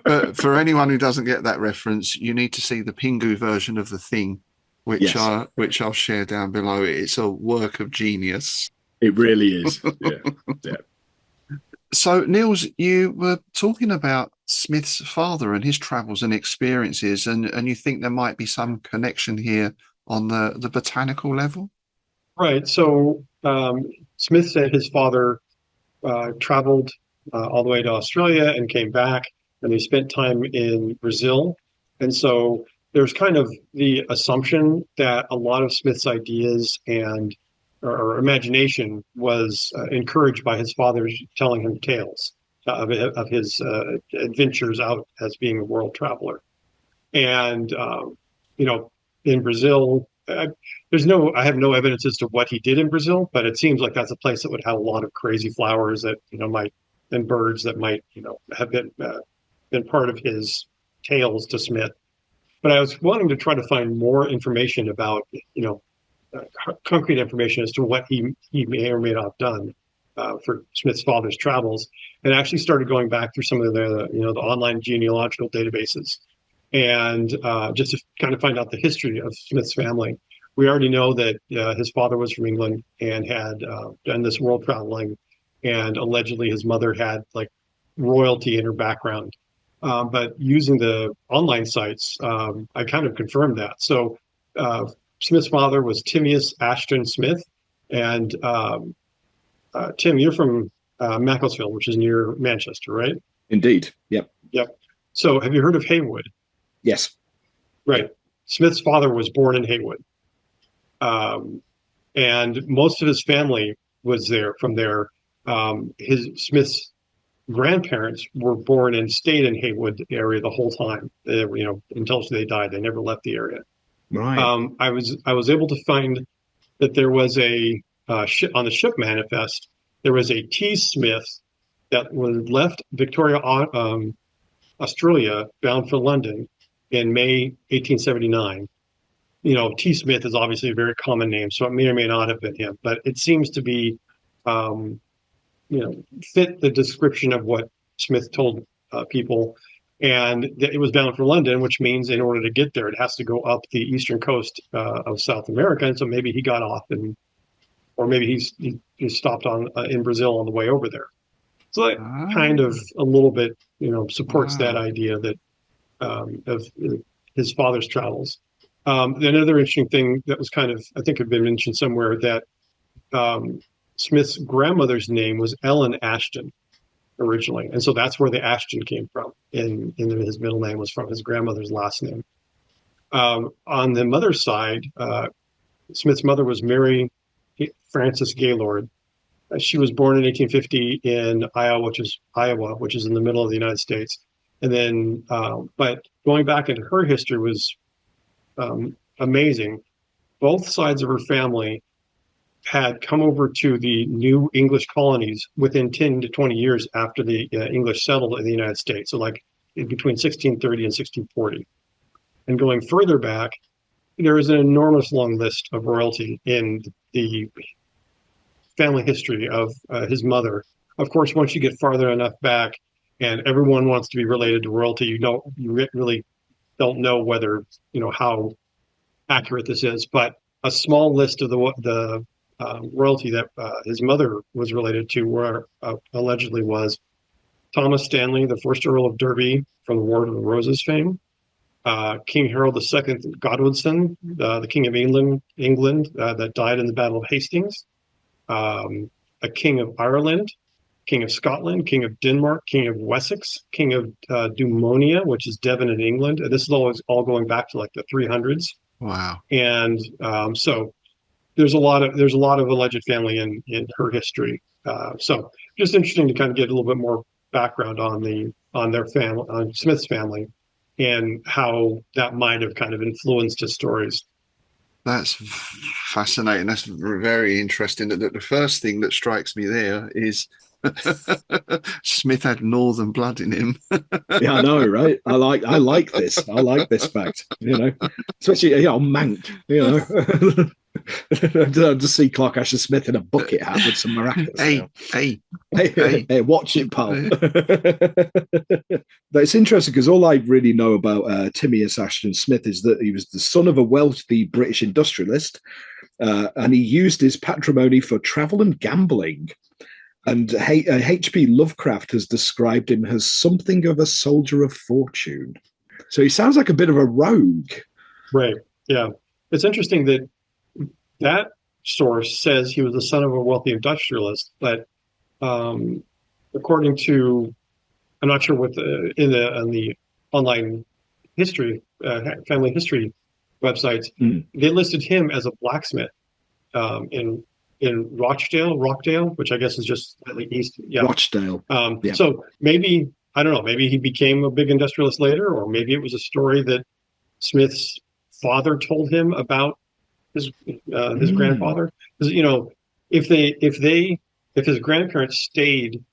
But for anyone who doesn't get that reference, you need to see the Pingu version of The Thing, which Yes. I'll share down below. It's a work of genius. It really is. Yeah. Yeah. So, Nils, you were talking about Smith's father and his travels and experiences, and you think there might be some connection here on the botanical level? Right. So Smith said his father traveled all the way to Australia and came back, and they spent time in Brazil. And so there's kind of the assumption that a lot of Smith's ideas and or imagination was encouraged by his father telling him tales of his adventures out as being a world traveler. And in Brazil, I have no evidence as to what he did in Brazil, but it seems like that's a place that would have a lot of crazy flowers that might and birds that might have been part of his tales to Smith. But I was wanting to try to find more information about concrete information as to what he may or may not have done for Smith's father's travels, and actually started going back through some of the online genealogical databases and just to kind of find out the history of Smith's family. We already know that his father was from England and had done this world traveling, and allegedly his mother had like royalty in her background. But using the online sites, I kind of confirmed that. So Smith's father was Timaeus Ashton Smith, and Tim, you're from Macclesfield, which is near Manchester, right? Indeed. Yep. Yep. So have you heard of Haywood? Yes. Right. Smith's father was born in Haywood. And most of his family was there from there. His Smith's grandparents were born and stayed in Haywood area the whole time. Until they died, they never left the area. Right. I was able to find that there was a ship on the ship manifest. There was a T. Smith that was left Victoria, Australia, bound for London in May 1879. T. Smith is obviously a very common name, so it may or may not have been him, but it seems to be, fit the description of what Smith told people. And it was bound for London, which means in order to get there, it has to go up the eastern coast of South America. And so maybe he got off, or maybe he stopped in Brazil on the way over there. So that kind of a little bit, supports that idea that of his father's travels. Another interesting thing that was kind of, I think, had been mentioned somewhere, that Smith's grandmother's name was Ellen Ashton originally, and so that's where the Ashton came from. In his middle name was from his grandmother's last name. On the mother's side, Smith's mother was Mary Frances Gaylord. She was born in 1850 in Iowa, which is in the middle of the United States. And then, but going back into her history was amazing. Both sides of her family had come over to the new English colonies within 10 to 20 years after the English settled in the United States. So like between 1630 and 1640. And going further back, there is an enormous long list of royalty in the family history of his mother. Of course, once you get farther enough back and everyone wants to be related to royalty, you really don't know whether, how accurate this is, but a small list of the royalty that his mother was related to, where allegedly was Thomas Stanley, the first Earl of Derby from the War of the Roses fame, King Harold II Godwinson, the King of England, that died in the Battle of Hastings, a King of Ireland, King of Scotland, King of Denmark, King of Wessex, King of Dumonia, which is Devon in England. And this is all going back to like the 300s. Wow. And so there's a lot of alleged family in her history. So just interesting to kind of get a little bit more background on their family, on Smith's family, and how that might have kind of influenced his stories. That's fascinating. That's very interesting. The first thing that strikes me there is Smith had northern blood in him. Yeah, I know, right? I like this. I like this fact. Especially Mank. I just see Clark Asher Smith in a bucket hat with some maracas. Hey, watch it, pal. But it's interesting because all I really know about Timaeus Ashton Smith is that he was the son of a wealthy British industrialist, and he used his patrimony for travel and gambling. And H.P. Lovecraft has described him as something of a soldier of fortune. So he sounds like a bit of a rogue. Right. Yeah. It's interesting that source says he was the son of a wealthy industrialist, but according to, I'm not sure what on the online history, family history websites, they listed him as a blacksmith in Rockdale, which I guess is just slightly east. Yeah. Rochdale. So maybe, I don't know, maybe he became a big industrialist later, or maybe it was a story that Smith's father told him about his grandfather. Because, if his grandparents stayed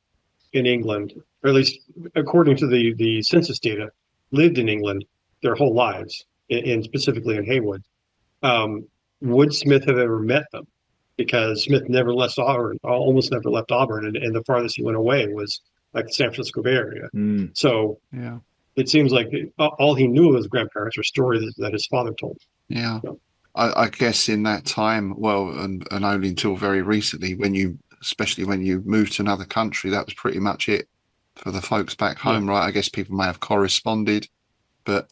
in England, or at least according to the census data, lived in England their whole lives, and specifically in Haywood, would Smith have ever met them? Because Smith never left Auburn, almost never left Auburn, and the farthest he went away was like the San Francisco Bay Area. So yeah, it seems like all he knew of his grandparents are stories that his father told. Yeah, so. I guess in that time, well, and only until very recently, especially when you moved to another country, that was pretty much it for the folks back home, right? I guess people may have corresponded, but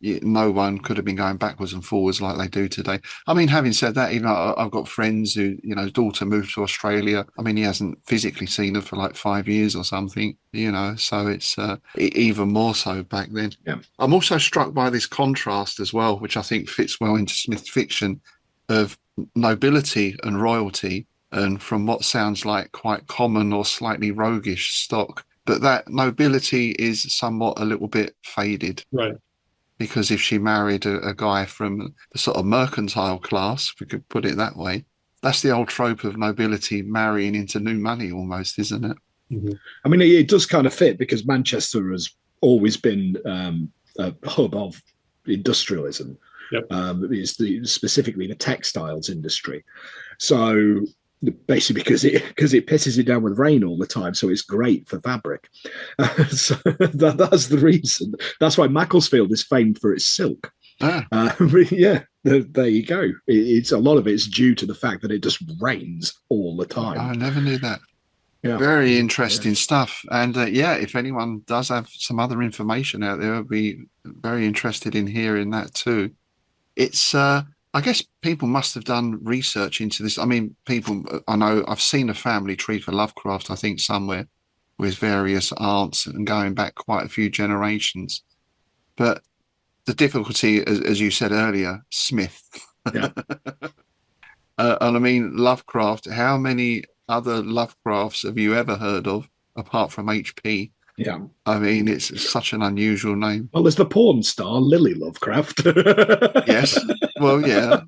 no one could have been going backwards and forwards like they do today. I mean, having said that, even I've got friends who, his daughter moved to Australia. I mean, he hasn't physically seen her for like 5 years or something, so it's even more so back then. Yeah. I'm also struck by this contrast as well, which I think fits well into Smith's fiction, of nobility and royalty, and from what sounds like quite common or slightly roguish stock, but that nobility is somewhat a little bit faded. Right. Because if she married a guy from the sort of mercantile class, if we could put it that way, that's the old trope of nobility marrying into new money almost, isn't it? Mm-hmm. I mean, it does kind of fit because Manchester has always been a hub of industrialism. Yep. It's specifically the textiles industry. So basically because it pisses it down with rain all the time, so it's great for fabric. So that's the reason. That's why Macclesfield is famed for its silk. Yeah, there you go. It's a lot of it's due to the fact that it just rains all the time. I never knew that. Yeah. Very interesting stuff. And if anyone does have some other information out there, I'd be very interested in hearing that too. It's I guess people must have done research into this. I mean, I know I've seen a family tree for Lovecraft, I think, somewhere with various aunts and going back quite a few generations. But the difficulty, as you said earlier, Smith. Yeah. And I mean, Lovecraft, how many other Lovecrafts have you ever heard of apart from HP? Yeah. I mean, it's such an unusual name. Well, there's the porn star, Lily Lovecraft. Yes. Well, yeah.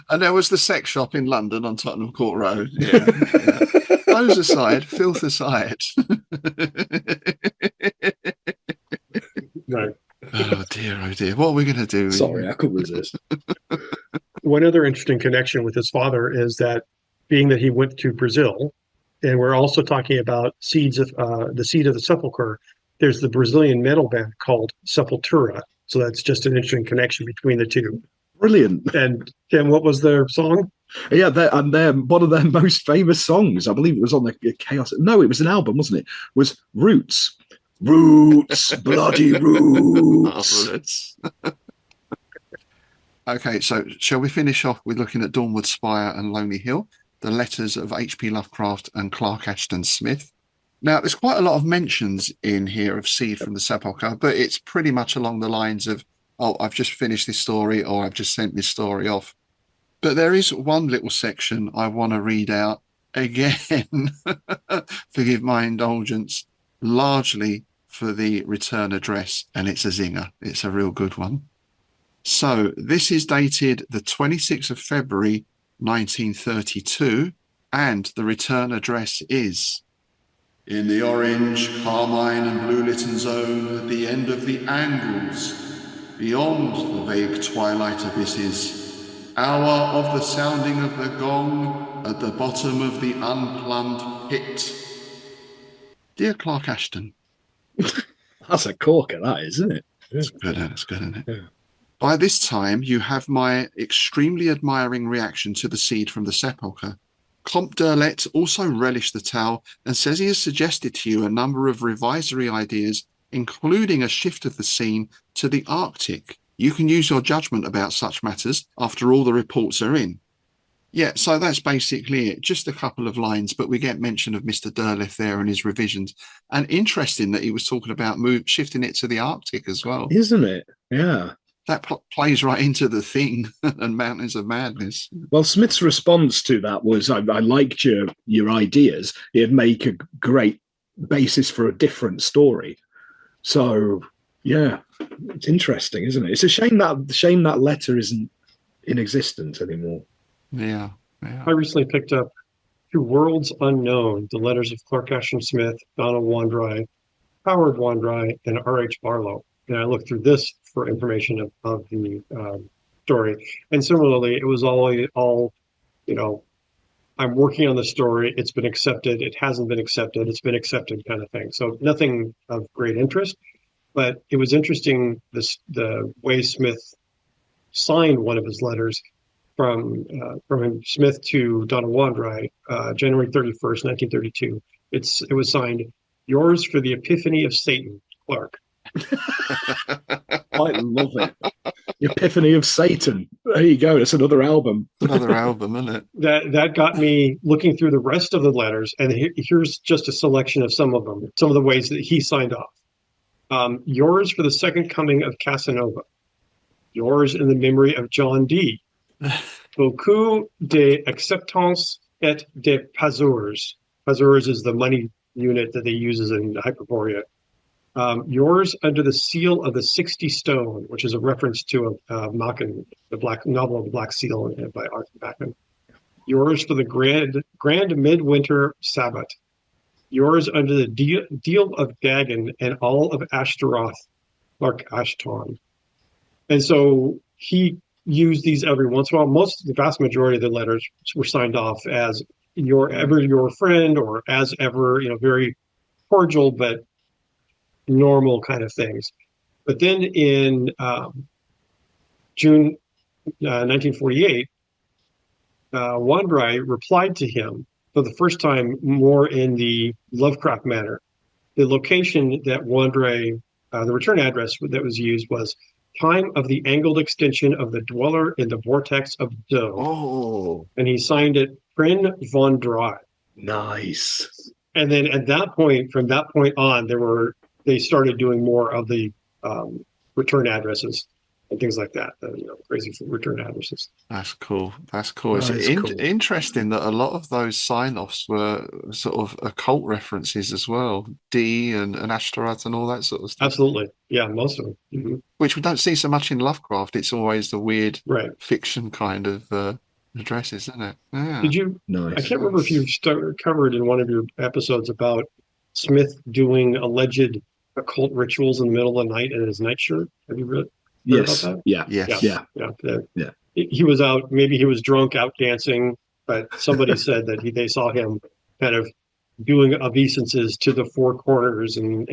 And there was the sex shop in London on Tottenham Court Road. Yeah. Those aside, filth aside. Right. Oh dear. What are we going to do? Sorry, I couldn't resist. One other interesting connection with his father is that being that he went to Brazil, and we're also talking about seeds of the seed of the sepulcher. There's the Brazilian metal band called Sepultura. So that's just an interesting connection between the two. Brilliant. And Ken, what was their song? Yeah, they're one of their most famous songs. I believe it was on the Chaos. No, it was an album, wasn't it? Was Roots. Roots, bloody roots. Okay, so shall we finish off with looking at Dawnwood Spire and Lonely Hill, the letters of H.P. Lovecraft and Clark Ashton Smith? Now, there's quite a lot of mentions in here of Seed from the Sepulchre, but it's pretty much along the lines of, oh, I've just finished this story, or I've just sent this story off. But there is one little section I want to read out again, forgive my indulgence, largely for the return address, and it's a zinger. It's a real good one. So this is dated the 26th of February, 1932, and the return address is: in the orange, carmine and blue litten zone at the end of the angles, beyond the vague twilight abysses, hour of the sounding of the gong at the bottom of the unplumbed pit. Dear Clark Ashton. That's a corker, that is, isn't it? It's good, isn't it? Yeah. By this time, you have my extremely admiring reaction to the Seed from the Sepulchre. Comte Derlet also relished the tale and says he has suggested to you a number of revisory ideas, including a shift of the scene to the Arctic. You can use your judgment about such matters after all the reports are in. Yeah, so that's basically it. Just a couple of lines, but we get mention of Mr. Derleth there and his revisions. And interesting that he was talking about shifting it to the Arctic as well. Isn't it? Yeah. That plays right into the Thing and Mountains of Madness. Well, Smith's response to that was, I liked your ideas. It'd make a great basis for a different story. So, yeah, it's interesting, isn't it? It's a shame that letter isn't in existence anymore. Yeah. I recently picked up Two Worlds Unknown, the letters of Clark Ashton Smith, Donald Wandry, Howard Wandry, and R.H. Barlow. And I looked through this for information of the story. And similarly, it was all, you know, I'm working on the story. It's been accepted. It hasn't been accepted. It's been accepted kind of thing. So nothing of great interest. But it was interesting, the way Smith signed one of his letters from Smith to Donald Wandry, January 31st, 1932. It was signed, "Yours for the Epiphany of Satan, Clark." I love it. Epiphany of Satan. There you go. It's another album. Another album, isn't it? That got me looking through the rest of the letters, and here's just a selection of some of them, some of the ways that he signed off. Yours for the second coming of Casanova. Yours in the memory of John D. Beaucoup de acceptance et de paseurs. Paseurs is the money unit that they use in Hyperborea. Yours under the seal of the 60 Stone, which is a reference to Machen, the black novel of the Black Seal by Arthur Machen. Yours for the grand midwinter Sabbath. Yours under the deal of Dagon and all of Ashtaroth, Clark Ashton. And so he used these every once in a while. The vast majority of the letters were signed off as your friend, or as ever, very cordial but normal kind of things. But then in June 1948, Wandry replied to him for the first time more in the Lovecraft manner. The location that Wandry, the return address that was used was time of the angled extension of the dweller in the vortex of dough. Oh. And he signed it Prin Wandry. Nice. And then from that point on, they started doing more of the return addresses and things like that. Crazy return addresses. That's cool. It's cool. Interesting that a lot of those sign-offs were sort of occult references as well. D and Ashtaroth and all that sort of stuff. Absolutely. Yeah, most of them. Mm-hmm. Which we don't see so much in Lovecraft. It's always the weird fiction kind of addresses, isn't it? Yeah. Did you? Nice. I can't remember if you covered in one of your episodes about Smith doing alleged occult rituals in the middle of the night in his nightshirt. Have you read? Yes. About that? Yeah. He was out. Maybe he was drunk, out dancing. But somebody said that they saw him kind of doing obeisances to the four corners and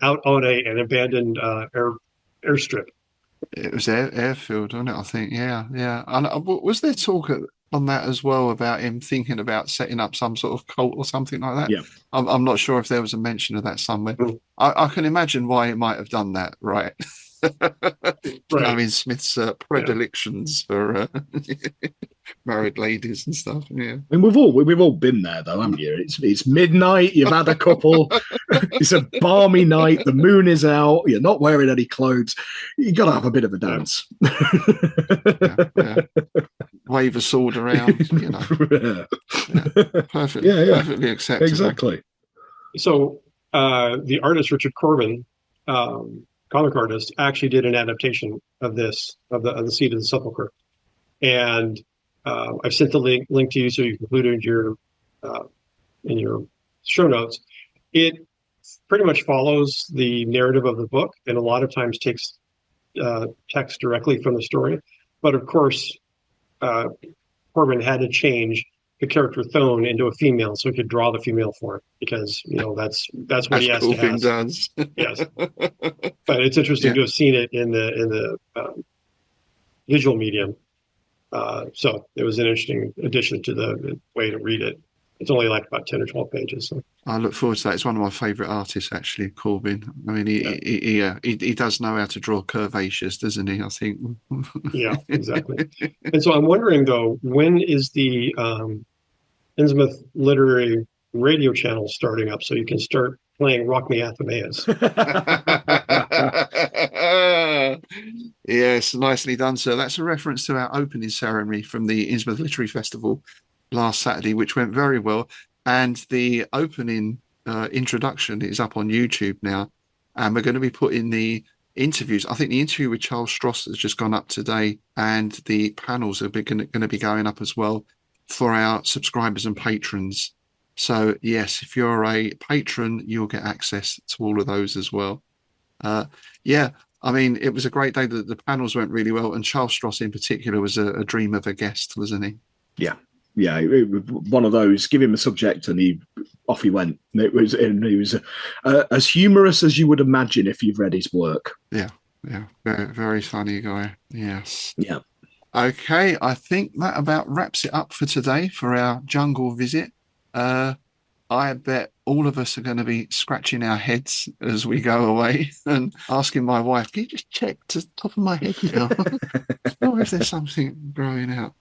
out on an abandoned airstrip. It was airfield, wasn't it? I think. Yeah, yeah. And was there talk on that as well about him thinking about setting up some sort of cult or something like that? Yeah. I'm not sure if there was a mention of that somewhere. Mm. I can imagine why he might have done that, right? Right. Knowing Smith's predilections for married ladies and stuff. Yeah. I mean, we've all been there though, haven't you? It's midnight. You've had a couple. It's a balmy night. The moon is out. You're not wearing any clothes. You got to have a bit of a dance. Yeah. Wave a sword around. You know. Perfect. Yeah. Perfectly acceptable. Exactly. So the artist Richard Corbin, comic artist, actually did an adaptation of this of the Seed of the Sepulcher, and I've sent the link to you so you can include it in your show notes. It pretty much follows the narrative of the book, and a lot of times takes text directly from the story. But of course, Corbin had to change the character Thone into a female so he could draw the female for it, because that's what he has to have. Does. Yes, but it's interesting to have seen it in the visual medium. So it was an interesting addition to the way to read it. It's only like about 10 or 12 pages. So. I look forward to that. It's one of my favourite artists, actually, Corbin. I mean, he does know how to draw curvaceous, doesn't he? I think. Yeah, exactly. And so I'm wondering, though, when is the Innsmouth Literary Radio channel starting up so you can start playing Rock Me Athameus? Yes, nicely done, sir. That's a reference to our opening ceremony from the Innsmouth Literary Festival last Saturday, which went very well. And the opening introduction is up on YouTube now. And we're going to be putting the interviews. I think the interview with Charles Stross has just gone up today, and the panels are going to be going up as well for our subscribers and patrons. So, yes, if you're a patron, you'll get access to all of those as well. I mean, it was a great day. The panels went really well, and Charles Stross in particular was a dream of a guest, wasn't he? Yeah, one of those. Give him a subject, and off he went. He was as humorous as you would imagine if you've read his work. Yeah, very, very funny guy. Yes. Yeah. Okay, I think that about wraps it up for today for our jungle visit. I bet all of us are going to be scratching our heads as we go away and asking my wife, can you just check to the top of my head now? Or if there's something growing out.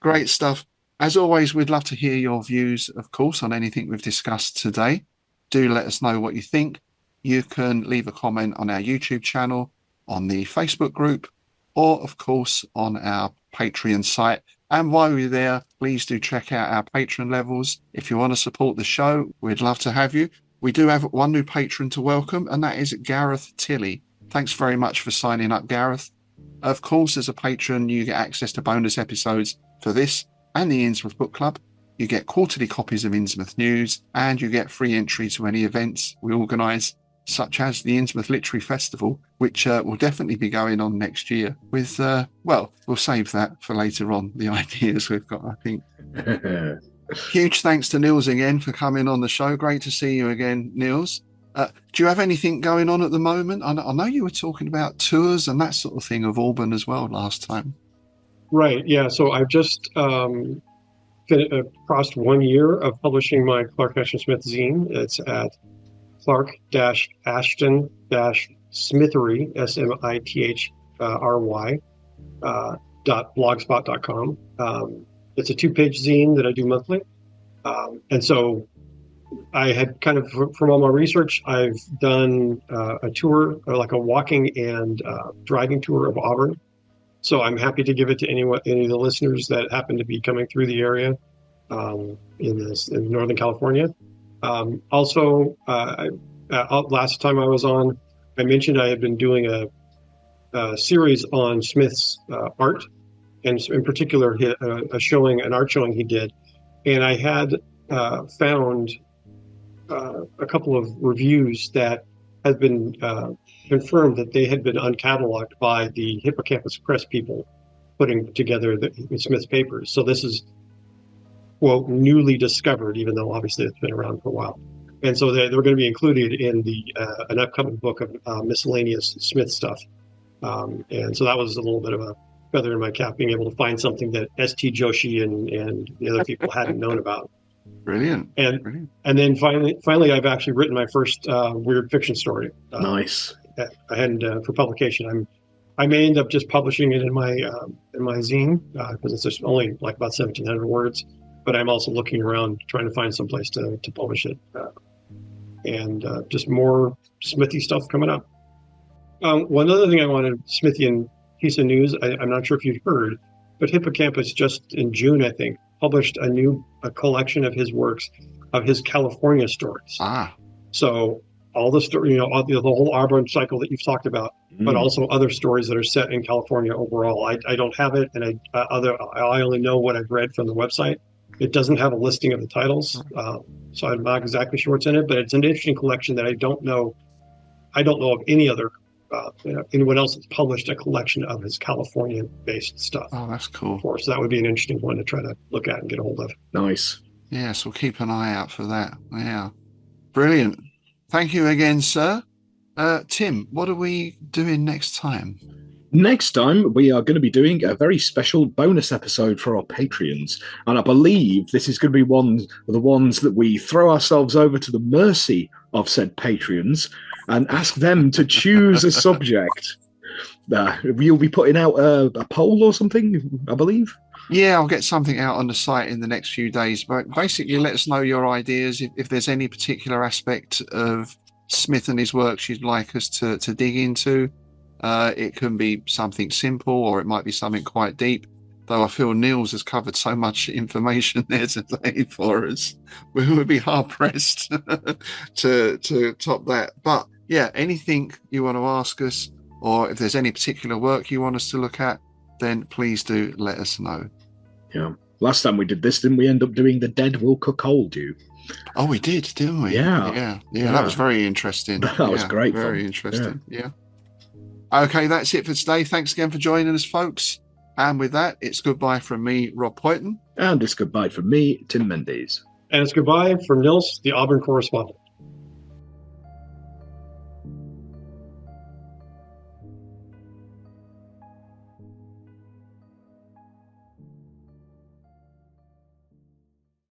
Great stuff. As always, we'd love to hear your views, of course, on anything we've discussed today. Do let us know what you think. You can leave a comment on our YouTube channel, on the Facebook group, or, of course, on our Patreon site. And while you're there, please do check out our Patreon levels. If you want to support the show, we'd love to have you. We do have one new patron to welcome, and that is Gareth Tilley. Thanks very much for signing up, Gareth. Of course, as a patron, you get access to bonus episodes for this and the Innsmouth Book Club. You get quarterly copies of Innsmouth News, and you get free entry to any events we organise, such as the Innsmouth Literary Festival, which will definitely be going on next year with, we'll save that for later on, the ideas we've got, I think. Huge thanks to Nils again for coming on the show. Great to see you again, Nils. Do you have anything going on at the moment? I know you were talking about tours and that sort of thing of Auburn as well last time. Right, yeah. So I've just crossed 1 year of publishing my Clark Ashton Smith zine. It's at Clark-Ashton-Smithery, SMITHRY, .blogspot.com. It's a 2-page zine that I do monthly. And so I had kind of, from all my research, I've done a tour, like a walking and driving tour of Auburn. So I'm happy to give it to any of the listeners that happen to be coming through the area in Northern California. Also, last time I was on, I mentioned I had been doing a series on Smith's art, and in particular, an art showing he did. And I had found a couple of reviews that had been confirmed that they had been uncatalogued by the Hippocampus Press people putting together the Smith's papers. So this is, quote, newly discovered, even though obviously it's been around for a while. And so they're going to be included in an upcoming book of miscellaneous Smith stuff. And so that was a little bit of a feather in my cap, being able to find something that St. Joshi and the other people hadn't known about. Brilliant. And Brilliant. and then finally, I've actually written my first weird fiction story. Nice. For publication. I may end up just publishing it in my zine because it's just only like about 1,700 words. But I'm also looking around trying to find some place to publish it, and just more Smithy stuff coming up. One other thing I wanted, Smithian piece of news. I'm not sure if you've heard, but Hippocampus just in June, I think, published a collection of his works, of his California stories. So all the story, the whole Auburn cycle that you've talked about, but also other stories that are set in California overall. I don't have it, and I only know what I've read from the website. It doesn't have a listing of the titles, so I'm not exactly sure what's in it. But it's an interesting collection that I don't know of any other anyone else that's published a collection of his California-based stuff. Oh, that's cool. So that would be an interesting one to try to look at and get a hold of. Nice. Yes, we'll keep an eye out for that. Yeah. Brilliant. Thank you again, sir. Tim, what are we doing next time? Next time, we are going to be doing a very special bonus episode for our Patreons. And I believe this is going to be one of the ones that we throw ourselves over to the mercy of said Patreons and ask them to choose a subject. You'll be putting out a poll or something, I believe. Yeah, I'll get something out on the site in the next few days. But basically, let us know your ideas. If there's any particular aspect of Smith and his works you'd like us to dig into, it can be something simple or it might be something quite deep. Though I feel Nils has covered so much information there today for us, we would be hard pressed to top that. But yeah, anything you want to ask us, or if there's any particular work you want us to look at, then please do let us know. Yeah. Last time we did this, didn't we end up doing The Dead Will Cook Old You? Oh, we did, didn't we? Yeah. Yeah. That was very interesting. That was great. Very interesting. Yeah. Okay, that's it for today. Thanks again for joining us, folks. And with that, it's goodbye from me, Rob Poyton. And it's goodbye from me, Tim Mendes. And it's goodbye from Nils, the Auburn correspondent.